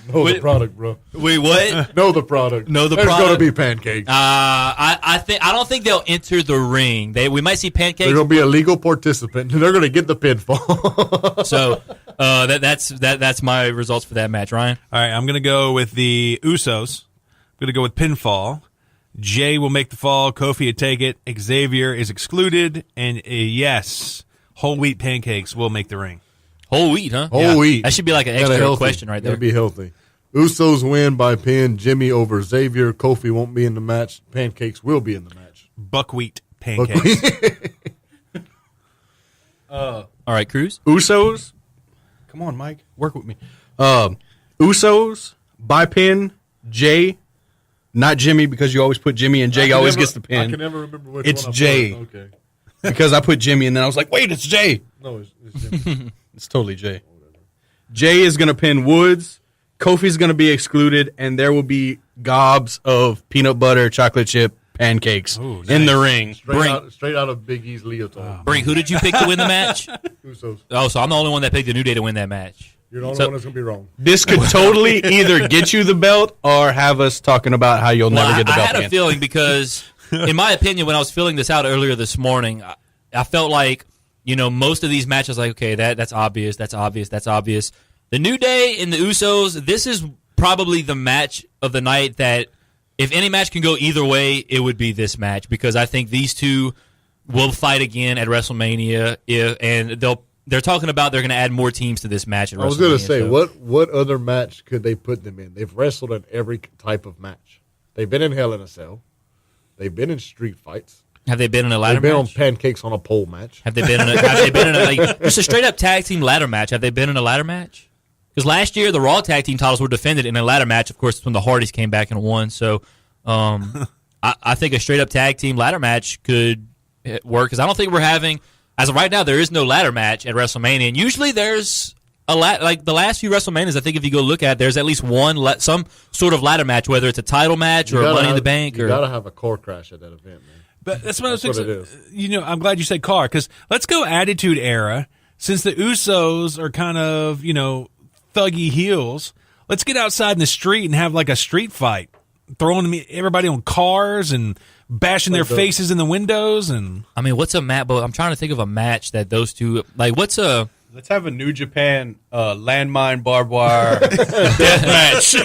D: Know the product, bro.
C: Wait, what?
D: Know the product.
C: Know the
D: There's
C: product.
D: going to be pancakes.
C: I don't think they'll enter the ring. We might see pancakes.
D: They're going to be a legal participant. They're going to get the pinfall.
C: So that's my results for that match, Ryan.
B: All right, I'm going to go with the Usos. I'm going to go with pinfall. Jay will make the fall. Kofi will take it. Xavier is excluded. And yes, whole wheat pancakes will make the ring.
C: Whole wheat, huh?
D: Whole wheat.
C: That should be like an extra question right there.
D: That'd be healthy. Usos win by pin. Jimmy over Xavier. Kofi won't be in the match. Pancakes will be in the match.
B: Buckwheat pancakes.
C: All right, Cruz.
E: Usos. Come on, Mike. Work with me. Usos by pin. Jay. Not Jimmy, because you always put Jimmy and Jay always gets the pin.
D: I can never remember which
E: It's
D: one I
E: Jay.
D: put. Okay.
E: Because I put Jimmy and then I was like, wait, it's Jay.
D: No, it's Jimmy.
E: It's totally Jay. Jay is going to pin Woods. Kofi's going to be excluded, and there will be gobs of peanut butter chocolate chip pancakes in the ring.
D: Straight out of Big E's leotard.
C: Brink, who did you pick to win the match?
D: Usos.
C: Oh, so I'm the only one that picked the New Day to win that match.
D: You're the only one that's going to be wrong.
E: This could totally either get you the belt or have us talking about how you'll never get the
C: I
E: belt
C: had
E: again.
C: a feeling because, in my opinion, when I was filling this out earlier this morning, I felt like, most of these matches, like, okay, that's obvious, that's obvious, that's obvious. The New Day and the Usos, this is probably the match of the night that, if any match can go either way, it would be this match, because I think these two will fight again at WrestleMania, and they're talking about they're going to add more teams to this match at WrestleMania.
D: I was going to say, what other match could they put them in? They've wrestled in every type of match. They've been in Hell in a Cell. They've been in street fights.
C: Have they been in a ladder
D: They've been
C: match?
D: on pancakes on a pole match.
C: Have they been in a just a straight up tag team ladder match? Have they been in a ladder match? Because last year the Raw tag team titles were defended in a ladder match. Of course, when the Hardys came back and won. So I think a straight up tag team ladder match could work, because I don't think we're having, as of right now, there is no ladder match at WrestleMania. And usually there's like the last few WrestleManias, I think if you go look at it, there's at least some sort of ladder match, whether it's a title match or Money in the Bank.
D: You got to have a car crash at that event, man.
B: But that's what I was
D: That's what
B: thinking.
D: it is.
B: I'm glad you said car, because let's go Attitude Era. Since the Usos are kind of, thuggy heels, let's get outside in the street and have like a street fight, throwing everybody on cars and bashing their faces in the windows. And
C: I mean, what's a match? But I'm trying to think of a match that those two, like, what's a...
E: Let's have a New Japan landmine barbed wire death match.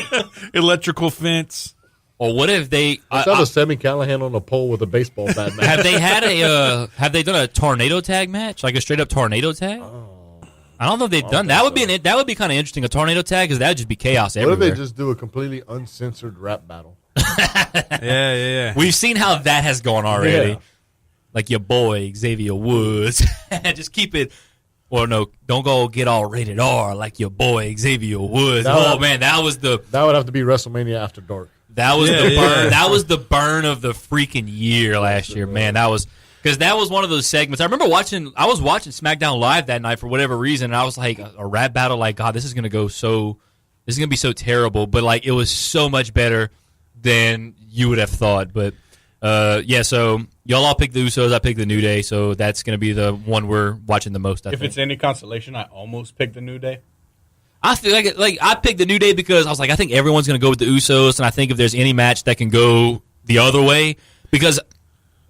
B: electrical fence.
C: Or what if they...
D: Let's have a Sammy Callahan on a pole with a baseball bat match.
C: Have they done a tornado tag match, like a straight up tornado tag? I don't know if they've done that. That would be kind of interesting, a tornado tag, because that would just be chaos
D: What
C: everywhere.
D: if they just do a completely uncensored rap battle?
B: Yeah.
C: We've seen how that has gone already.
D: Yeah.
C: Like your boy Xavier Woods. Just keep it. Well, no, don't go get all rated R like your boy Xavier Woods. That
D: would have to be WrestleMania After Dark.
C: That was the burn. That was the burn of the freaking year last year, man. That was because that was one of those segments. I remember I was watching SmackDown Live that night for whatever reason, and I was like, a rap battle, like, God, this is gonna be so terrible. But like, it was so much better than you would have thought. But so y'all all picked the Usos, I picked the New Day, so that's gonna be the one we're watching the most. I think.
E: If it's any consolation, I almost picked the New Day.
C: I feel like I picked the New Day because I was like, I think everyone's going to go with the Usos, and I think if there's any match that can go the other way, because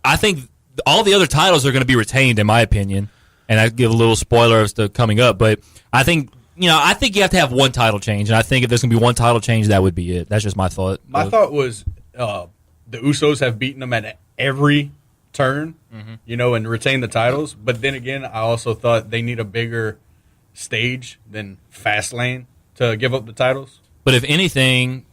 C: I think all the other titles are going to be retained, in my opinion, and I give a little spoiler as to coming up, but I think you have to have one title change, and I think if there's going to be one title change, that would be it. That's just my thought.
E: My thought was the Usos have beaten them at every turn, and retained the titles, but then again, I also thought they need a bigger stage than Fastlane to give up the titles.
C: But if anything,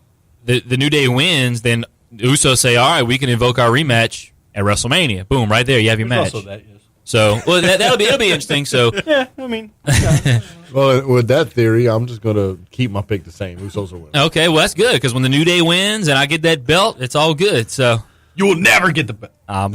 C: the New Day wins, then the Usos say, all right, we can invoke our rematch at WrestleMania. Boom, right there, you have your match.
E: Also that, yes.
C: So, it'll be interesting. So,
E: Yeah, I mean.
D: Well, with that theory, I'm just going to keep my pick the same. Usos will win.
C: okay, well, that's good, because when the New Day wins and I get that belt, it's all good. So,
E: You will never get the belt.
C: I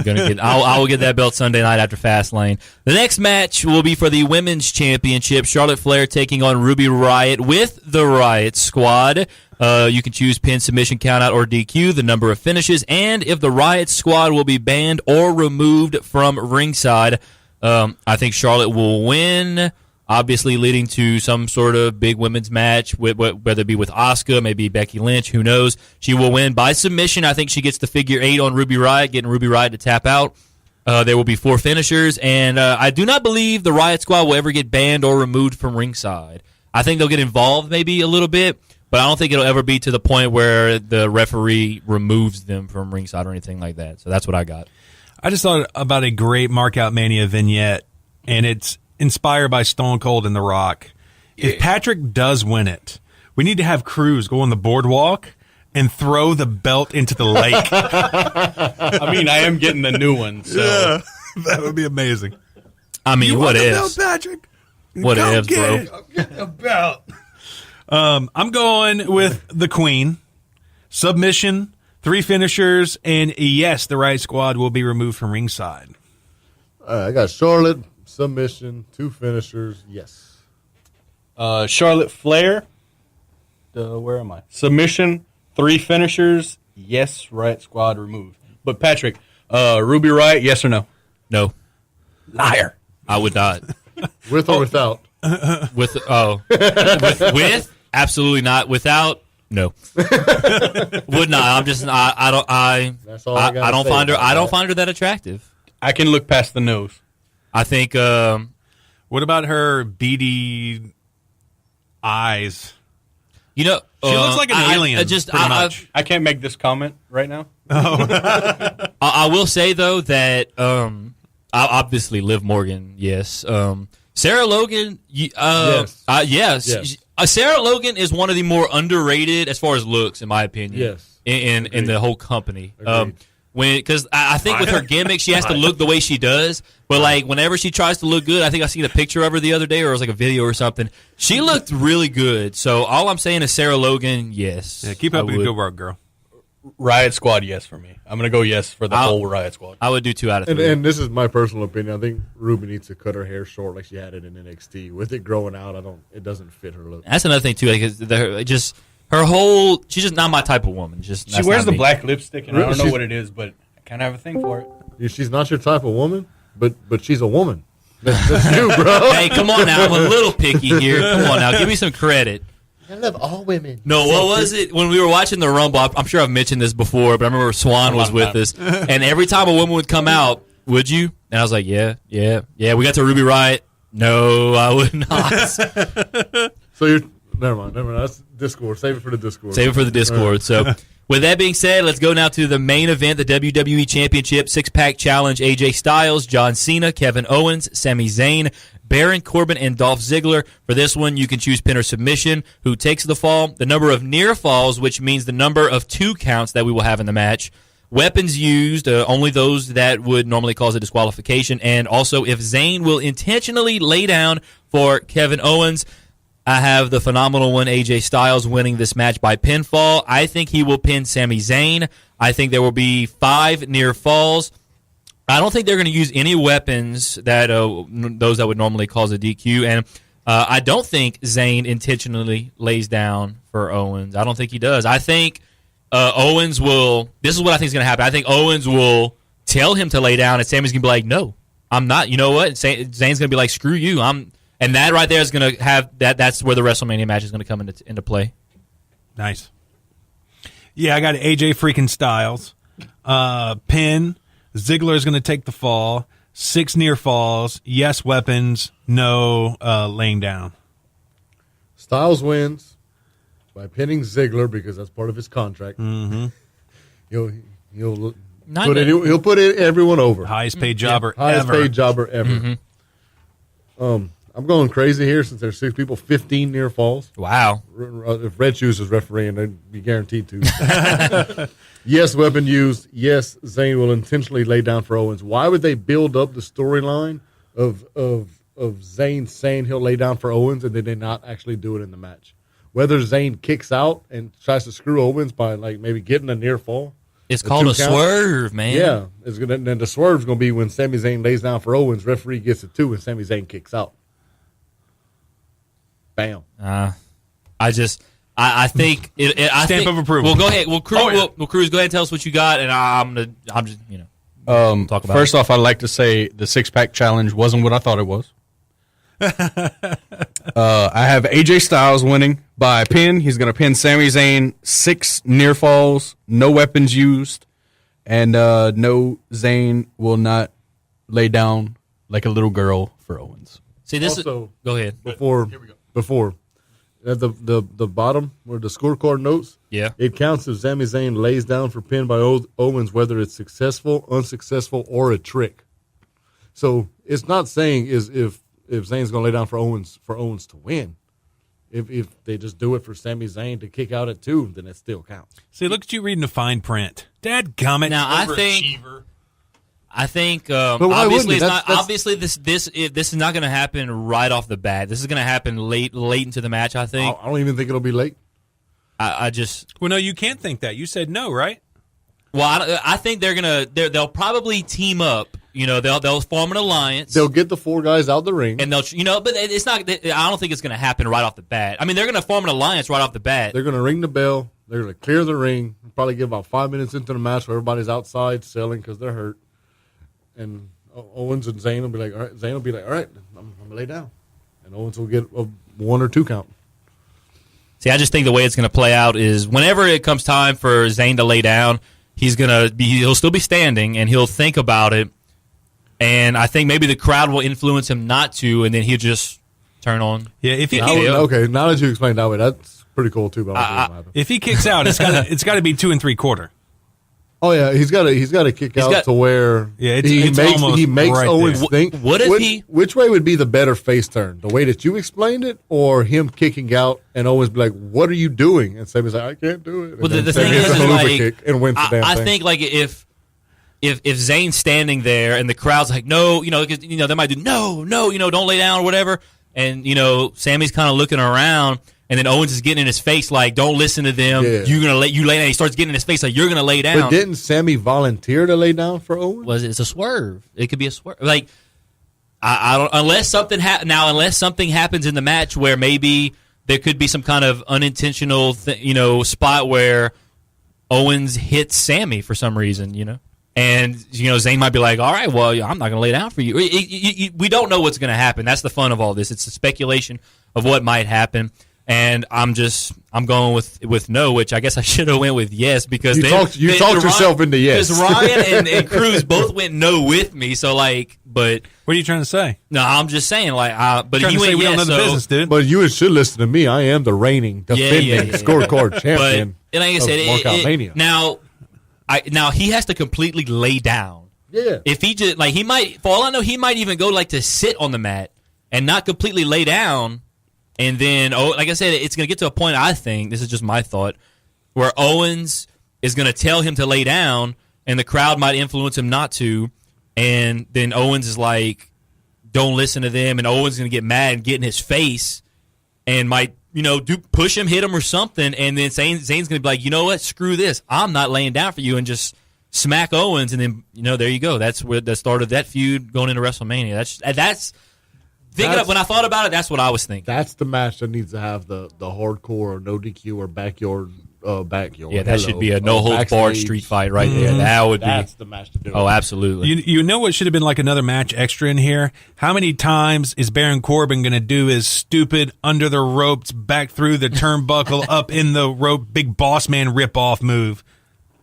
C: will get that belt Sunday night after Fastlane. The next match will be for the Women's Championship. Charlotte Flair taking on Ruby Riott with the Riott Squad. You can choose pin, submission, countout, or DQ, the number of finishes, and if the Riot Squad will be banned or removed from ringside. I think Charlotte will win, obviously leading to some sort of big women's match, whether it be with Asuka, maybe Becky Lynch, who knows. She will win by submission. I think she gets the figure 8 on Ruby Riott, getting Ruby Riott to tap out. There will be 4 finishers, and I do not believe the Riot Squad will ever get banned or removed from ringside. I think they'll get involved maybe a little bit, but I don't think it'll ever be to the point where the referee removes them from ringside or anything like that. So that's what I got.
B: I just thought about a great Markout Mania vignette, and it's inspired by Stone Cold and The Rock. If Patrick does win it, we need to have Cruz go on the boardwalk and throw the belt into the lake.
E: I mean, I am getting the new one, so
B: Yeah, that would be amazing.
C: I mean,
B: You
C: what
B: want the
C: ifs?
B: belt, Patrick?
C: What
B: Go
C: ifs,
B: get
C: bro?
B: it. Get the belt. I'm going with the Queen. Submission, 3 finishers, and yes, the Riot Squad will be removed from ringside.
D: I got Charlotte, submission, 2 finishers, yes.
E: Charlotte Flair. Where am I? Submission, 3 finishers. Yes, Riot Squad removed. But Patrick, Ruby Riott, yes or no?
C: No.
E: Liar.
C: I would not.
D: With or without?
C: With absolutely not. Without, no. Would not. I'm just I
D: That's all I gotta
C: don't
D: say
C: find her.
D: about
C: I don't
D: that.
C: find her that attractive.
E: I can look past the nose.
C: I think.
B: What about her beady eyes?
C: You know,
B: She looks like an alien, pretty much.
E: I can't make this comment right now.
C: I will say though that obviously Liv Morgan, yes. Sarah Logan, yes.
D: Yes.
C: Sarah Logan is one of the more underrated as far as looks, in my opinion.
D: Yes.
C: In the whole company.
D: Agreed.
C: Because I think with her gimmick, she has to look the way she does. But like whenever she tries to look good, I think I seen a picture of her the other day, or it was like a video or something. She looked really good. So all I'm saying is Sarah Logan, yes.
B: Yeah, keep up with the good work, girl.
E: Riot Squad, yes for me. I'm going to go yes for the whole Riot Squad.
C: I would do 2 out of 3.
D: And this is my personal opinion. I think Ruby needs to cut her hair short like she had it in NXT. With it growing out, it doesn't fit her look.
C: That's another thing too. Like, her whole, she's just not my type of woman.
E: She wears the black lipstick, and I don't know what it is, but I kind of have a thing for it.
D: She's not your type of woman, but she's a woman. That's you, bro.
C: Hey, come on now. I'm a little picky here. Come on now. Give me some credit.
D: I love all women.
C: No, what was it? When we were watching the Rumble, I'm sure I've mentioned this before, but I remember Swan was with us. And every time a woman would come out, would you? And I was like, yeah. We got to Ruby Riott. No, I would not.
D: So you're... Never mind. That's Discord. Save it for the Discord.
C: Save it for the Discord. So, with that being said, let's go now to the main event, the WWE Championship 6-Pack Challenge. AJ Styles, John Cena, Kevin Owens, Sami Zayn, Baron Corbin, and Dolph Ziggler. For this one, you can choose pin or submission. Who takes the fall? The number of near falls, which means the number of 2 counts that we will have in the match. Weapons used, only those that would normally cause a disqualification. And also, if Zayn will intentionally lay down for Kevin Owens. I have the phenomenal one, AJ Styles, winning this match by pinfall. I think he will pin Sami Zayn. I think there will be 5 near falls. I don't think they're going to use any weapons that those that would normally cause a DQ. And I don't think Zayn intentionally lays down for Owens. I don't think he does. I think Owens will – this is what I think is going to happen. I think Owens will tell him to lay down, and Sami's going to be like, no, I'm not. You know what? Zayn's going to be like, screw you. And that right there is going to have – that's where the WrestleMania match is going to come into play.
B: Nice. Yeah, I got AJ freaking Styles. Pin. Ziggler is going to take the fall. 6 near falls. Yes, weapons. No laying down.
D: Styles wins by pinning Ziggler because that's part of his contract.
B: Mm-hmm.
D: He'll put everyone over.
B: Highest paid jobber
D: Highest
B: ever.
D: paid jobber ever.
C: Mm-hmm.
D: I'm going crazy here since there's 6 people, 15 near falls.
C: Wow.
D: If Red Shoes is refereeing, they'd be guaranteed to. Yes, weapon used. Yes, Zayn will intentionally lay down for Owens. Why would they build up the storyline of Zayn saying he'll lay down for Owens and then they not actually do it in the match? Whether Zayn kicks out and tries to screw Owens by like maybe getting a near fall.
C: It's called a swerve, man.
D: Yeah, then the swerve's going to be when Sami Zayn lays down for Owens. Referee gets it 2 and Sami Zayn kicks out. Bam.
C: I think
B: Stamp of approval.
C: Well, go ahead. Well, Cruz,
B: Oh, yeah.
C: Cruz, go ahead and tell us what you got, and I'm just talk about
E: First
C: it.
E: off, I'd like to say the 6-pack challenge wasn't what I thought it was. I have AJ Styles winning by pin. He's going to pin Sami Zayn, 6 near falls, no weapons used, and no, Zayn will not lay down like a little girl for Owens.
C: See, this
D: Also,
C: is. Go ahead.
D: Before at the bottom where the scorecard notes,
C: Yeah.
D: it counts if Sami Zayn lays down for pin by Owens, whether it's successful, unsuccessful, or a trick. So it's not saying is if Zayn's going to lay down for Owens to win. If they just do it for Sami Zayn to kick out at 2, then it still counts.
B: See, look at you reading the fine print. Dadgummit.
C: Now, I think
D: why
C: obviously
D: wouldn't
C: it's
D: it?
C: not. Obviously, this is not going to happen right off the bat. This is going to happen late into the match. I think.
D: I don't even think it'll be late.
C: I just.
B: Well, no, you can't think that. You said no, right?
C: Well, I think they'll probably team up. They'll form an alliance.
D: They'll get the 4 guys out the ring.
C: And they'll, but it's not. I don't think it's going to happen right off the bat. I mean, they're going to form an alliance right off the bat.
D: They're going to ring the bell. They're going to clear the ring. Probably get about 5 minutes into the match where everybody's outside selling because they're hurt. And Owens and Zayn will be like, all right. Zayn will be like, all right, I'm going to lay down. And Owens will get a 1 or 2 count.
C: See, I just think the way it's going to play out is whenever it comes time for Zayn to lay down, he'll still be standing and he'll think about it. And I think maybe the crowd will influence him not to, and then he'll just turn on.
B: Yeah, if he
D: Okay, now that you explained that way, that's pretty cool too. But I don't think it'll happen.
B: if he kicks out, it's got to be 2 3/4.
D: Oh yeah, he's got to kick out to where
B: it's almost
D: he makes
B: right
D: Owens
B: there.
D: think.
C: What if
D: which way would be the better face turn? The way that you explained it, or him kicking out and Owens be like, "What are you doing?" And Sami's like, "I can't do it." And
C: Well,
D: then
C: the
D: Sami
C: thing
D: hits
C: is,
D: a haluva
C: like,
D: kick and wins the damn
C: I
D: thing.
C: think like if Zayn's standing there and the crowd's like, no, because they might do no, don't lay down or whatever, and Sammy's kind of looking around. And then Owens is getting in his face like, "Don't listen to them.
D: Yeah.
C: You're gonna lay down." He starts getting in his face like, "You're gonna lay down."
D: But didn't Sami volunteer to lay down for Owens?
C: It's a swerve. It could be a swerve. Like I don't unless something happens in the match where maybe there could be some kind of unintentional spot where Owens hits Sami for some reason, And Zayn might be like, "All right, well, I'm not going to lay down for you." We don't know what's going to happen. That's the fun of all this. It's the speculation of what might happen. And I'm going with no, which I guess I should have went with yes because
D: you talked yourself into yes.
C: Because Ryan and Cruz both went no with me. So but
B: What are you trying to say?
C: no, I'm just saying but
B: Trying
C: he
B: to say
C: went
B: we
C: yes.
B: don't know the business, dude.
D: But you should listen to me. I am the reigning, defending scorecard champion.
C: But like I said,
D: MarkOutMania.
C: now he has to completely lay down.
D: Yeah.
C: If he just he might, for all I know, he might even go to sit on the mat and not completely lay down. And then, like I said, it's going to get to a point, I think, this is just my thought, where Owens is going to tell him to lay down, and the crowd might influence him not to. And then Owens is like, don't listen to them. And Owens is going to get mad and get in his face and might, push him, hit him or something. And then Zayn's going to be like, you know what, screw this. I'm not laying down for you, and just smack Owens. And then, there you go. That's where that started that feud going into WrestleMania. That's when I thought about it, that's what I was thinking.
D: That's the match that needs to have the hardcore or no DQ or backyard.
C: Yeah, that should be a no holds barred street fight right there. That would
D: That's the match to do.
C: Oh, absolutely.
B: You know what should have been like another match extra in here? How many times is Baron Corbin going to do his stupid under the ropes, back through the turnbuckle, up in the rope, big boss man rip-off move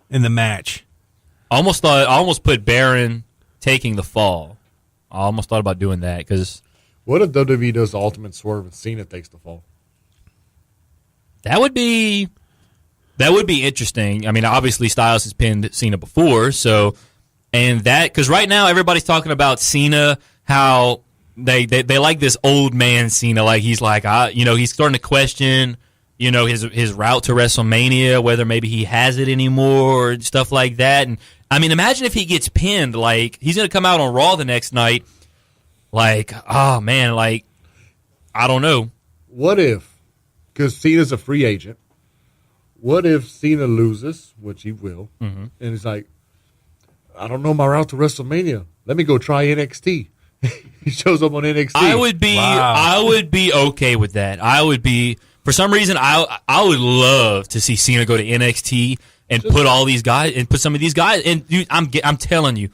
B: in the match?
C: I almost put Baron taking the fall. I almost thought about doing that because
D: What if WWE does the ultimate swerve and Cena takes the fall?
C: that would be interesting. I mean, obviously Styles has pinned Cena before, because right now everybody's talking about Cena, how they like this old man Cena, like he's he's starting to question, his route to WrestleMania, whether maybe he has it anymore or stuff like that. And I mean, imagine if he gets pinned, like he's going to come out on Raw the next night, like, oh man, like I don't know.
D: What if, because Cena's a free agent, what if Cena loses, which he will, and he's like, I don't know my route to WrestleMania. Let me go try NXT. He shows up on NXT.
C: I would be okay with that. I would be for some reason, I would love to see Cena go to NXT and put all these guys and put some of these guys. And dude, I'm telling you,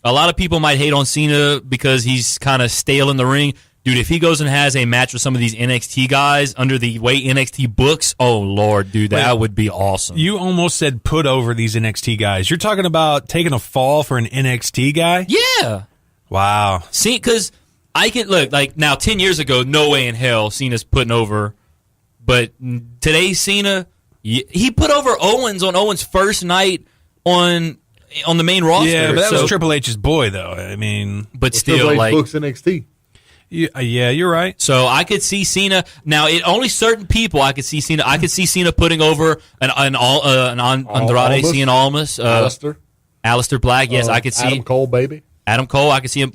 C: a lot of people might hate on Cena because he's kind of stale in the ring. Dude, if he goes and has a match with some of these NXT guys under the way NXT books, oh, Lord, dude, that would be awesome.
B: You almost said put over these NXT guys. You're talking about taking a fall for an NXT guy?
C: Yeah.
B: Wow.
C: See, because I can look, like, now 10 years ago, no way in hell Cena's putting over. But today's Cena, he put over Owens on Owens' first night on the main roster.
B: Yeah, but that was Triple H's boy, though. I mean,
C: but still, like,
D: books NXT.
B: Yeah, you're right.
C: So I could see Cena now. Only certain people I could see Cena. I could see Cena putting over an Andrade, Cien Almas, Aleister Black. Yes, I could see
D: Adam Cole, baby.
C: Adam Cole. I could see him.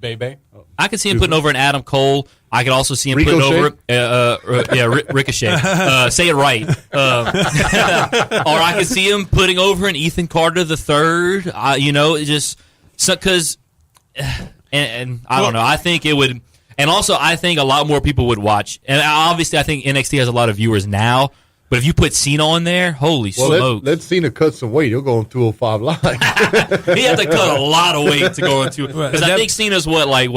E: Baby.
C: I could see him putting over an Adam Cole. I could also see him
D: Ricochet?
C: putting over Ricochet. Say it right. Or I could see him putting over an Ethan Carter the third. Just because. And I don't know. I think it would. And also, I think a lot more people would watch. And obviously, I think NXT has a lot of viewers now. But if you put Cena on there, holy smokes.
D: Let's Cena cut some weight. He'll go on 205 Live.
C: He had to cut a lot of weight to go into it. Because I think Cena's probably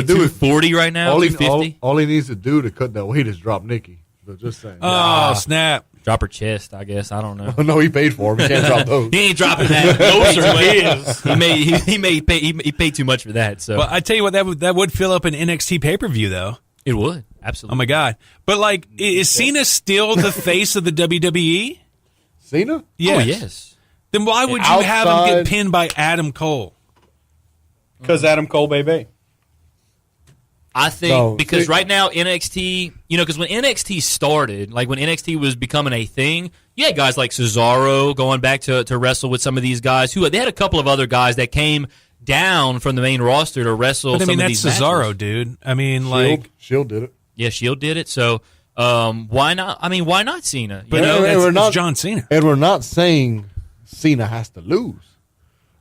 C: 240 right now, 250?
D: All he needs to do to cut that weight is drop Nikki. So just saying.
B: Oh, snap.
C: Drop her chest, I guess. I don't know.
D: No, he paid for him. He can't drop those.
C: He ain't dropping that. He paid too much for that. So,
B: well, I tell you what, that would fill up an NXT pay-per-view, though.
C: It would. Absolutely.
B: Oh, my God. But, like, is Cena still the face of the WWE?
D: Cena?
B: Yes.
C: Oh, yes.
B: Then why would you have him get pinned by Adam Cole?
E: Because Adam Cole, baby.
C: I think because right now NXT, because when NXT started, like when NXT was becoming a thing, you had guys like Cesaro going back to wrestle with some of these guys. They had a couple of other guys that came down from the main roster to wrestle. But,
B: that's Cesaro,
C: matches.
B: Dude. I mean,
D: Shield did it.
C: Yeah, Shield did it. So why not? I mean, why not Cena?
B: But it's John Cena,
D: and we're not saying Cena has to lose.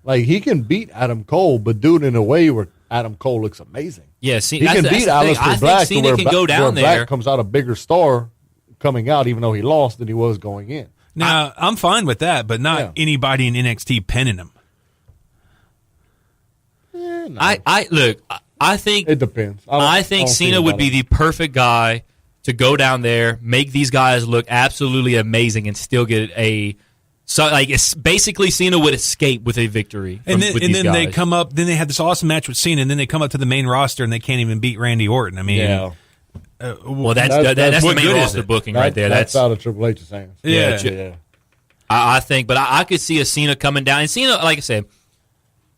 D: Like he can beat Adam Cole, but do it in a way where Adam Cole looks amazing.
C: Yeah, see,
D: he can beat Aleister Black.
C: Cena can go down there.
D: Black comes out a bigger star coming out, even though he lost than he was going in.
B: Now, I'm fine with that, but not anybody in NXT pinning him.
D: No.
C: I think
D: it depends.
C: I think Cena would be the perfect guy to go down there, make these guys look absolutely amazing, and still get it's basically Cena would escape with a victory.
B: And then they come up. Then they had this awesome match with Cena, and then they come up to the main roster and they can't even beat Randy Orton. I mean,
C: that's the main roster booking right there.
D: That's out of Triple H's hands.
B: Yeah.
C: I think, but I could see a Cena coming down, and Cena, like I said,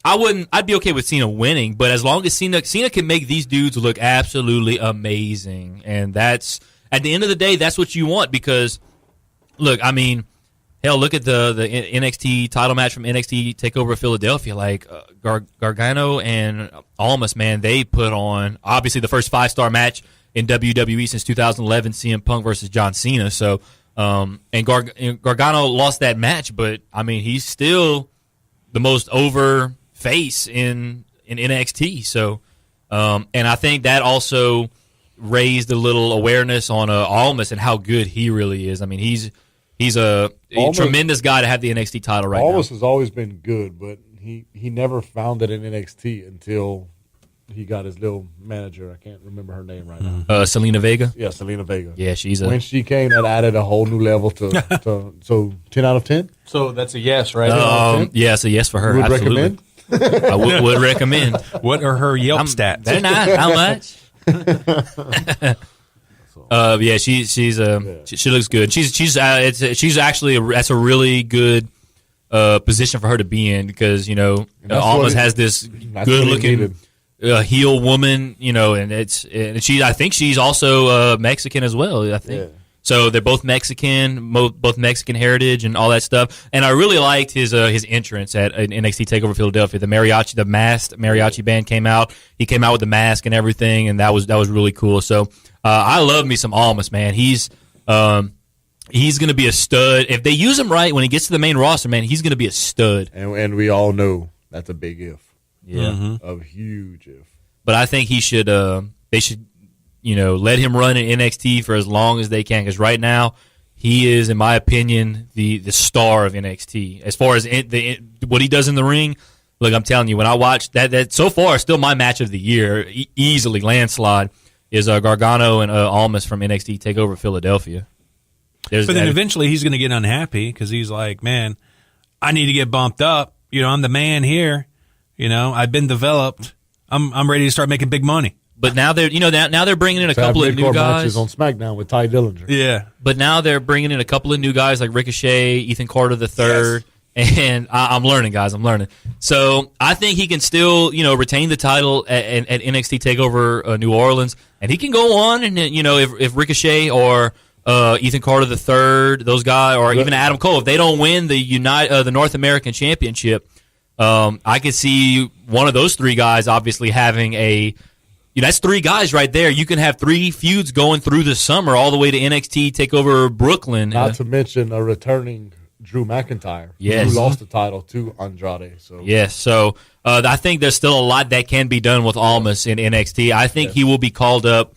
C: I'd be okay with Cena winning, but as long as Cena can make these dudes look absolutely amazing, and that's at the end of the day, that's what you want. Because look, I mean. Hell, look at the NXT title match from NXT TakeOver Philadelphia. Like Gargano and Almas, man, they put on obviously the first 5-star match in WWE since 2011, CM Punk versus John Cena. So, and Gargano lost that match, but I mean he's still the most over face in NXT. So, and I think that also raised a little awareness on Almas and how good he really is. I mean He's a tremendous guy to have the NXT title right now.
D: Almas has always been good, but he never found it in NXT until he got his little manager. I can't remember her name right now.
C: Selena Vega?
D: Yeah, Selena Vega.
C: Yeah,
D: when she came, that added a whole new level to so 10 out of 10?
E: So that's a yes, right?
C: Yeah, it's a yes for her.
D: You would
C: absolutely.
D: recommend?
C: I would recommend.
B: What are her Yelp stats?
C: They're not. How much? She looks good. She's actually that's a really good position for her to be in because Almas has this good looking heel woman, and I think she's also Mexican as well. I think so. They're both Mexican, both Mexican heritage and all that stuff. And I really liked his entrance at NXT TakeOver Philadelphia. The masked mariachi band came out. He came out with the mask and everything, and that was really cool. So. I love me some Almas, man. He's going to be a stud. If they use him right when he gets to the main roster, man, he's going to be a stud.
D: And we all know that's a big if.
C: Yeah.
D: A huge if.
C: But I think he should they should, let him run in NXT for as long as they can, because right now he is, in my opinion, the star of NXT. As far as what he does in the ring, look, I'm telling you, when I watched that so far, still my match of the year, easily landslide, is Gargano and Almas from NXT TakeOver Philadelphia. But
B: then eventually he's going to get unhappy because he's like, man, I need to get bumped up. I'm the man here. I've been developed. I'm ready to start making big money.
C: But now they're bringing in a couple of new guys
D: on SmackDown with Ty Dillinger.
B: Yeah,
C: but now they're bringing in a couple of new guys like Ricochet, Ethan Carter III, and I'm learning, guys. I'm learning. So I think he can still retain the title at NXT Takeover New Orleans, and he can go on and if Ricochet or Ethan Carter III, those guys, or even Adam Cole, if they don't win the North American Championship, I could see one of those three guys obviously having that's three guys right there. You can have three feuds going through the summer all the way to NXT TakeOver Brooklyn.
D: Not to mention a returning Drew McIntyre, who lost the title to Andrade. So
C: yes, so I think there's still a lot that can be done with Almas in NXT. I think he will be called up.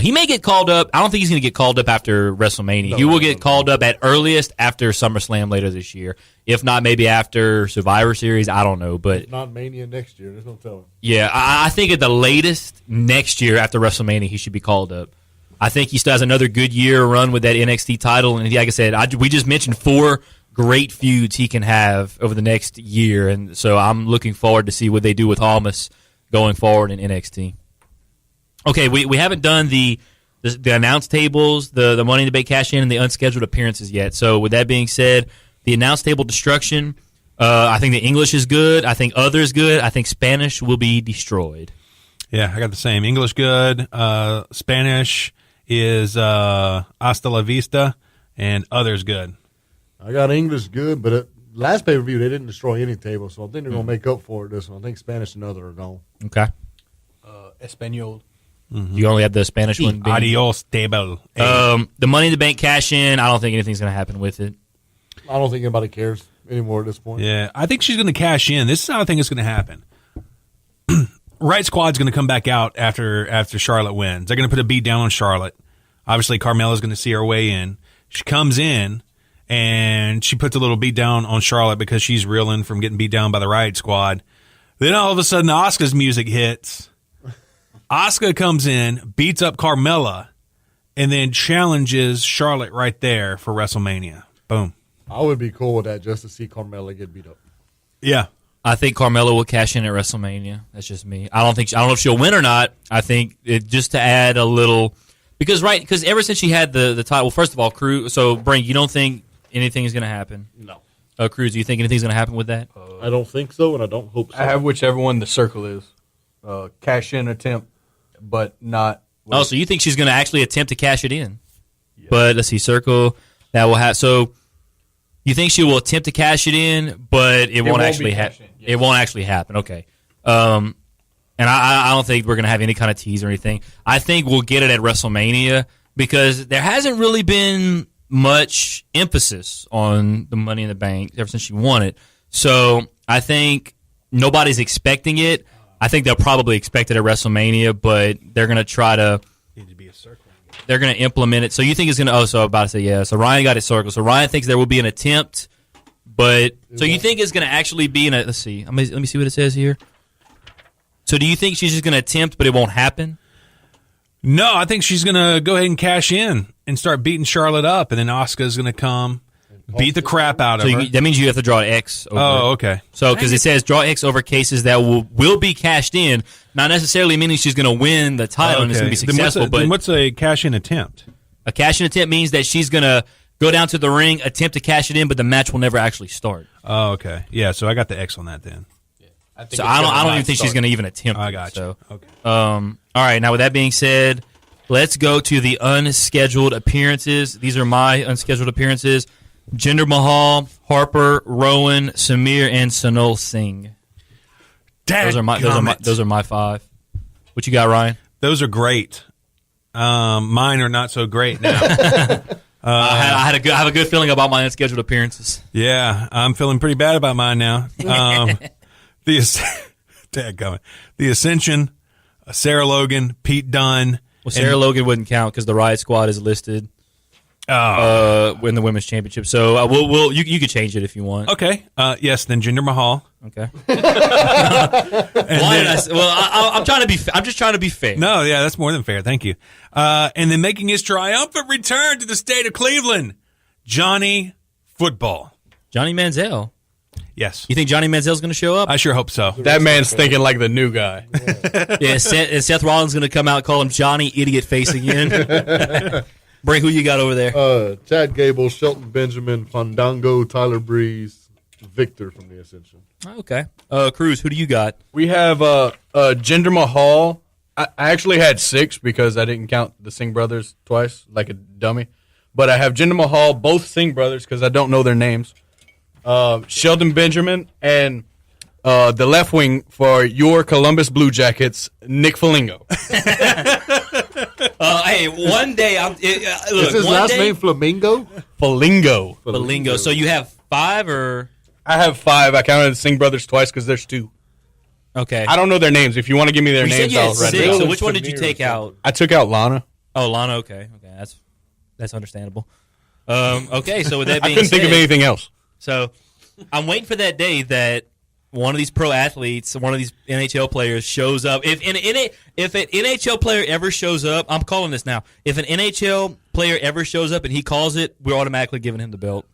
C: He may get called up. I don't think he's going to get called up after WrestleMania. He will get called up at earliest after SummerSlam later this year. If not, maybe after Survivor Series. I don't know. But
D: if not Mania next year. There's no telling.
C: Yeah, I think at the latest next year after WrestleMania, he should be called up. I think he still has another good year run with that NXT title. And like I said, we just mentioned 4 great feuds he can have over the next year. And so I'm looking forward to see what they do with Almas going forward in NXT. Okay, we haven't done the announce tables, the Money in the Bank cash in, and the unscheduled appearances yet. So with that being said, the announce table destruction, I think the English is good. I think other is good. I think Spanish will be destroyed.
B: Yeah, I got the same. English good. Spanish is hasta la vista, and others good.
D: I got English good, but at last pay-per-view they didn't destroy any table, so I think they're going to make up for it this one. I think Spanish and other are gone.
C: Okay.
E: Espanol.
C: Mm-hmm. You only have the Spanish one.
B: Adios, table.
C: The Money in the Bank cash in, I don't think anything's going to happen with it.
D: I don't think anybody cares anymore at this point.
B: Yeah, I think she's going to cash in. This is how I think it's going to happen. Right Squad's going to come back out after Charlotte wins. They're going to put a beat down on Charlotte. Obviously, Carmella's going to see her way in. She comes in, and she puts a little beat down on Charlotte because she's reeling from getting beat down by the Riot Squad. Then all of a sudden, Asuka's music hits. Asuka comes in, beats up Carmella, and then challenges Charlotte right there for WrestleMania. Boom.
D: I would be cool with that just to see Carmella get beat up.
B: Yeah.
C: I think Carmella will cash in at WrestleMania. That's just me. I don't know if she'll win or not. I think just to add a little because ever since she had the title, well, first of all, Cruz. So Brink, you don't think anything is going to happen?
E: No.
C: Cruz, do you think anything's going to happen with that?
D: I don't think so, and I don't hope so.
E: I have whichever one the circle is. Cash in attempt, but not.
C: Oh, so you think she's going to actually attempt to cash it in? Yeah. But let's see, circle that will have. So you think she will attempt to cash it in, but it won't actually happen. Yes. It won't actually happen. Okay. And I don't think we're going to have any kind of tease or anything. I think we'll get it at WrestleMania because there hasn't really been much emphasis on the Money in the Bank ever since she won it. So I think nobody's expecting it. I think they'll probably expect it at WrestleMania, but they're going to try to.
B: Need to be a circle.
C: They're going to implement it. So you think it's going to? Oh, so I'm about to say yeah. So Ryan got it circled. So Ryan thinks there will be an attempt, but so you think it's going to actually be in a? Let's see. Let me see what it says here. So do you think she's just going to attempt, but it won't happen?
B: No, I think she's going to go ahead and cash in and start beating Charlotte up, and then Asuka's going to come beat the crap out of her.
C: That means you have to draw an X over it.
B: Okay.
C: So, because it says draw X over cases that will be cashed in, not necessarily meaning she's going to win the title and it's going to be successful.
B: Then what's a cash-in attempt?
C: A cash-in attempt means that she's going to go down to the ring, attempt to cash it in, but the match will never actually start.
B: Oh, okay. Yeah, so I got the X on that then.
C: So I don't even think she's going to even attempt.
B: I got you.
C: So.
B: Okay.
C: All right. Now with that being said, let's go to the unscheduled appearances. These are my unscheduled appearances: Jinder Mahal, Harper, Rowan, Samir, and Sunil Singh. Those are my 5. What you got, Ryan?
B: Those are great. Mine are not so great now.
C: I have a good feeling about my unscheduled appearances.
B: Yeah, I'm feeling pretty bad about mine now. The Ascension, Sarah Logan, Pete Dunne,
C: Well, Sarah Logan wouldn't count because the Riot Squad is listed in the women's championship. So you could change it if you want.
B: Okay. Yes. Then Jinder Mahal.
C: Okay. I'm trying to be. I'm just trying to be fair.
B: No, yeah, that's more than fair. Thank you. And then making his triumphant return to the state of Cleveland, Johnny Football.
C: Johnny Manziel.
B: Yes.
C: You think Johnny Manziel's going to show up?
B: I sure hope so.
E: That man's thinking like the new guy.
C: Yeah, Seth Rollins going to come out and call him Johnny Idiot Face again. Bring who you got over there?
D: Chad Gable, Shelton Benjamin, Fandango, Tyler Breeze, Victor from the Ascension.
C: Okay. Cruz, who do you got?
E: We have Jinder Mahal. I actually had 6 because I didn't count the Singh brothers twice, like a dummy. But I have Jinder Mahal, both Singh brothers, because I don't know their names. Sheldon Benjamin, and the left wing for your Columbus Blue Jackets, Nick Foligno.
C: Hey, one day look,
D: Is his last name Flamingo?
E: Foligno.
C: So you have 5 or?
E: I have 5. I counted the Singh brothers twice because there's 2.
C: Okay.
E: I don't know their names. If you want to give me their
C: You said
E: names,
C: you had
E: I'll write it
C: 6.
E: down.
C: So which one did you take out?
E: I took out Lana.
C: Oh, Lana. Okay. That's understandable. Okay. So with that
E: I
C: being
E: couldn't think of anything else.
C: So I'm waiting for that day that one of these pro athletes, one of these NHL players shows up. If an NHL player ever shows up, I'm calling this now. If an NHL player ever shows up and he calls it, we're automatically giving him the belt.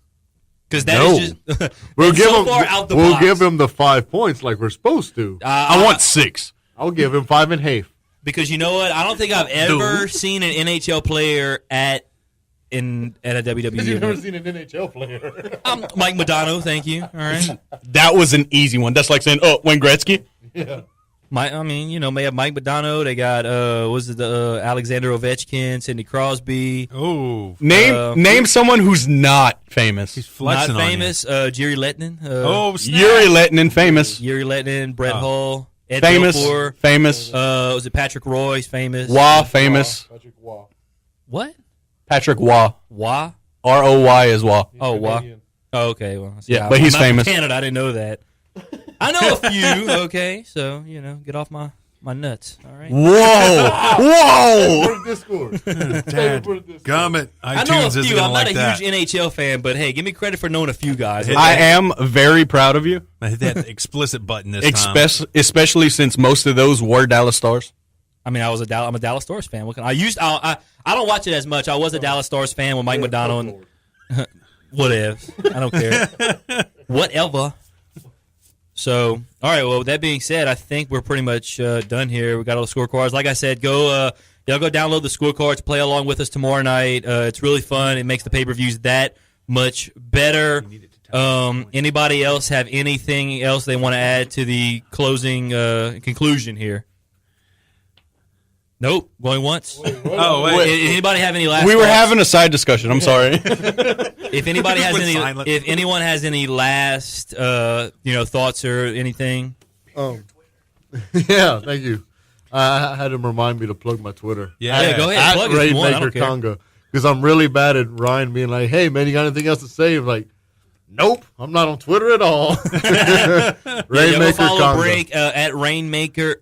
C: Because that is just
D: We'll
C: give
D: him the 5 points like we're supposed to.
E: I want 6.
D: I'll give him 5 and a half.
C: Because you know what? I don't think I've ever seen an NHL player at a WWE.
D: You've never seen an NHL player.
C: Mike Modano, thank you. All right.
E: That was an easy one. That's like saying, Wayne Gretzky.
D: Yeah.
C: May have Mike Modano. They got Alexander Ovechkin, Sidney Crosby.
B: Oh,
E: name someone who's not famous.
B: he's flexing
C: Not
B: on you.
C: famous. Jiri Lehtinen.
B: Snap.
E: Yuri Lettinen, famous.
C: Yuri Lehtinen, Brett Hull, Ed
E: Famous.
C: Belfour.
E: Famous.
C: Was it Patrick Roy's famous?
E: Waugh, famous.
D: Patrick Waugh.
C: What?
E: Patrick Waugh.
C: Wah?
E: R-O-Y is Waugh.
C: Oh, Wah.
D: Canadian.
C: Oh, okay. Well,
E: Yeah, but he's
C: I'm not from
E: famous.
C: Canada. I didn't know that. I know a few. Okay, so get off my nuts. All right.
E: Whoa!
D: Put a Discord.
B: Dad, gummit.
C: I know a
B: iTunes isn't
C: few.
B: gonna
C: I'm
B: like
C: not a
B: that.
C: huge NHL fan, but hey, give me credit for knowing a few guys.
E: I am very proud of you,
B: I hit that explicit button this time.
E: especially since most of those were Dallas Stars.
C: I mean, I'm a Dallas Stars fan. I don't watch it as much. I was a Dallas Stars fan with Mike Modano and whatever. I don't care. Whatever. So, all right. Well, with that being said, I think we're pretty much done here. We got all the scorecards. Like I said, y'all go download the scorecards, play along with us tomorrow night. It's really fun. It makes the pay-per-views that much better. Anybody else have anything else they want to add to the closing conclusion here? Nope. Going once.
B: Oh, wait.
C: Anybody have any last?
E: We were
C: thoughts?
E: having a side discussion. I'm sorry.
C: If anybody has
B: Went
C: any,
B: silent.
C: if anyone has any last, thoughts or anything.
D: Yeah, thank you. I had him remind me to plug my Twitter.
B: Yeah,
C: go ahead. Plug it if you want. I don't
D: Rainmaker
C: care.
D: Conga. Because I'm really bad at Ryan being like, hey, man, you got anything else to say? I'm like, nope, I'm not on Twitter at all. Rainmaker
C: Go follow
D: Conga.
C: Break at Rainmaker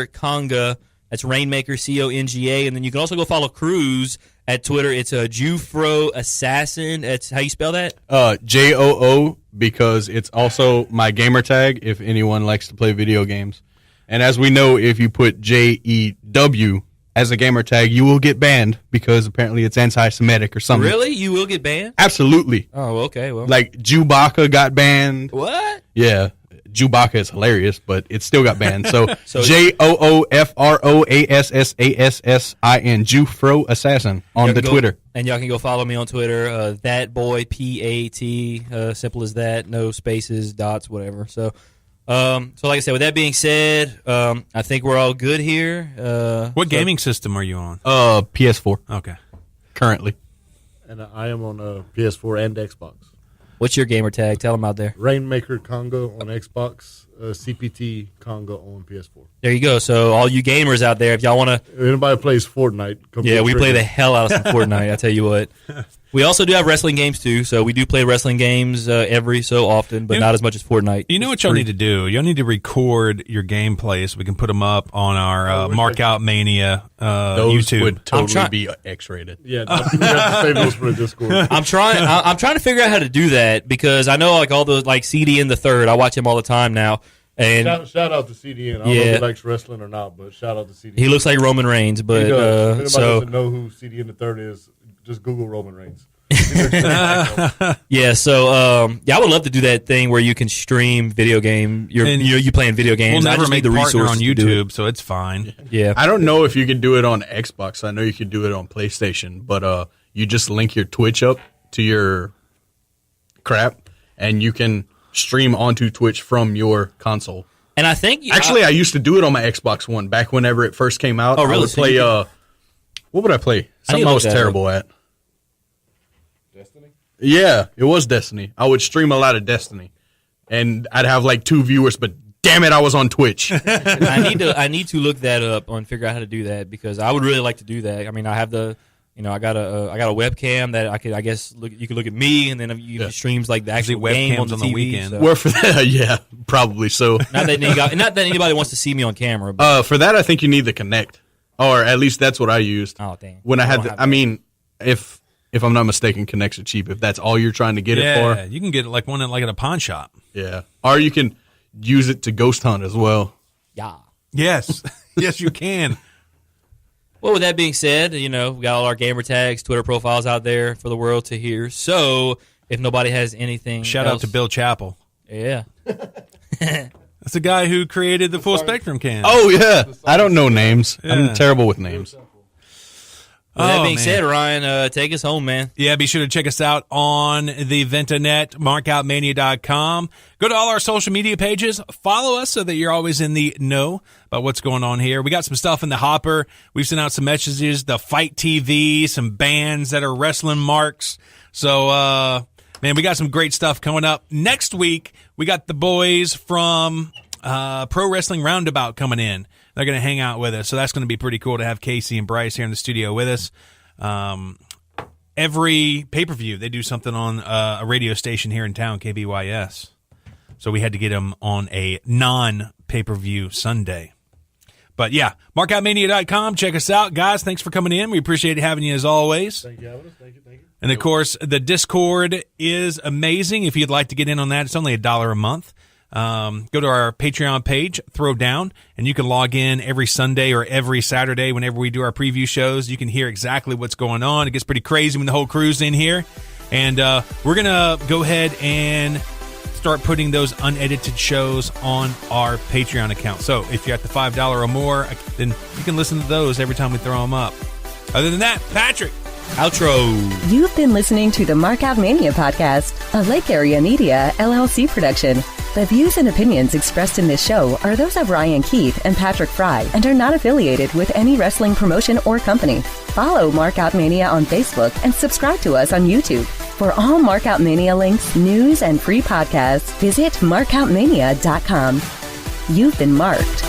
C: Conga. That's Rainmaker Conga, and then you can also go follow Cruz at Twitter. It's a Jufro Assassin. That's how you spell that.
E: JOO, because it's also my gamer tag if anyone likes to play video games. And as we know, if you put JEW as a gamer tag, you will get banned because apparently it's anti-Semitic or something.
C: Really, you will get banned?
E: Absolutely.
C: Oh, okay. Well,
E: Like Chewbacca got banned.
C: what?
E: Yeah. Chewbacca is hilarious, but it still got banned. So,
C: So-
E: JOOFROASSASSIN, Jufro Assassin on the Twitter.
C: And y'all can go follow me on Twitter. That boy PAT. Simple as that. No spaces, dots, whatever. So like I said, with that being said, I think we're all good here.
B: What gaming system are you on?
E: PS4
B: Okay.
E: currently.
D: And I am on PS4 and Xbox.
C: What's your gamer tag? Tell them out there.
D: Rainmaker Conga on Xbox, CPT Conga on PS4.
C: There you go. So all you gamers out there, if y'all want to,
D: If anybody plays Fortnite, come
C: yeah,
D: get
C: we play the
D: triggered.
C: hell out of some Fortnite. I tell you what. We also do have wrestling games too, so we do play wrestling games every so often, but not as much as Fortnite.
B: You know what y'all need to do? Y'all need to record your gameplay so we can put them up on our MarkOutMania
E: Those
B: YouTube.
E: would totally be X-rated.
D: Yeah, we have to save those for the Discord.
C: I'm trying to figure out how to do that because I know like all those like CD in the Third. I watch him all the time now. And
D: shout out to CDN. I don't know if he likes wrestling or not, but shout out to CDN.
C: He looks like Roman Reigns, but
D: if anybody doesn't know who CDN the Third is, just Google Roman Reigns.
C: Yeah, so I would love to do that thing where you can stream video game. You playing video games.
B: We'll never
C: I just
B: make
C: need the
B: partner
C: resources
B: on
C: to do it.
B: YouTube, so it's fine.
C: Yeah,
E: I don't know if you can do it on Xbox. I know you can do it on PlayStation, but you just link your Twitch up to your crap, and you can stream onto Twitch from your console.
C: and I think
E: I used to do it on my Xbox One back whenever it first came out.
C: Oh, really?
E: I would play. What would I play? Something I was terrible at.
D: Destiny?
E: Yeah, it was Destiny. I would stream a lot of Destiny, and I'd have like 2 viewers, but damn it, I was on Twitch.
C: I need to look that up and figure out how to do that because I would really like to do that. I mean, I have I got a webcam that I guess you can look at me and then you can streams like the actual game on the TV,
B: weekend.
C: So.
E: Well, for that, yeah, probably so.
C: Not that anybody wants to see me on camera. But
E: For that, I think you need the Connect, or at least that's what I used.
C: oh dang!
E: When I had, I mean, if I'm not mistaken, Connects are cheap. If that's all you're trying to get it for,
B: you can get like one at a pawn shop.
E: yeah, or you can use it to ghost hunt as well.
C: Yeah.
B: Yes, yes, you can.
C: Well, with that being said, we got all our gamer tags, Twitter profiles out there for the world to hear. So, if nobody has anything,
B: Shout
C: else,
B: out to Bill Chappell.
C: Yeah.
B: That's the guy who created the Full Spectrum can.
E: Oh yeah, I don't know names.
B: Yeah.
E: I'm terrible with names.
C: With that being
B: man.
C: said, Ryan, take us home, man.
B: Yeah, be sure to check us out on the Ventanet, MarkOutMania.com. Go to all our social media pages. Follow us so that you're always in the know about what's going on here. We got some stuff in the hopper. We've sent out some messages, the Fight TV, some bands that are wrestling marks. So, man, we got some great stuff coming up. Next week, we got the boys from Pro Wrestling Roundabout coming in. They're going to hang out with us, so that's going to be pretty cool to have Casey and Bryce here in the studio with us. Every pay-per-view, they do something on a radio station here in town, KBYS. So we had to get them on a non-pay-per-view Sunday. But yeah, MarkOutMania.com. Check us out. Guys, thanks for coming in. We appreciate having you as always.
D: Thank you, Evan. Thank you.
B: And of course, the Discord is amazing. If you'd like to get in on that, it's only $1 a month. Go to our Patreon page, throw down, and you can log in every Sunday or every Saturday whenever we do our preview shows. You can hear exactly what's going on. It gets pretty crazy when the whole crew's in here. And we're going to go ahead and start putting those unedited shows on our Patreon account. So if you're at the $5 or more, then you can listen to those every time we throw them up. Other than that, Patrick.
C: Outro.
A: You've been listening to the Markout Mania podcast, a Lake Area Media, LLC production. The views and opinions expressed in this show are those of Ryan Keith and Patrick Fry and are not affiliated with any wrestling promotion or company. Follow Markout Mania on Facebook and subscribe to us on YouTube. For all Markout Mania links, news, and free podcasts, visit markoutmania.com. You've been marked.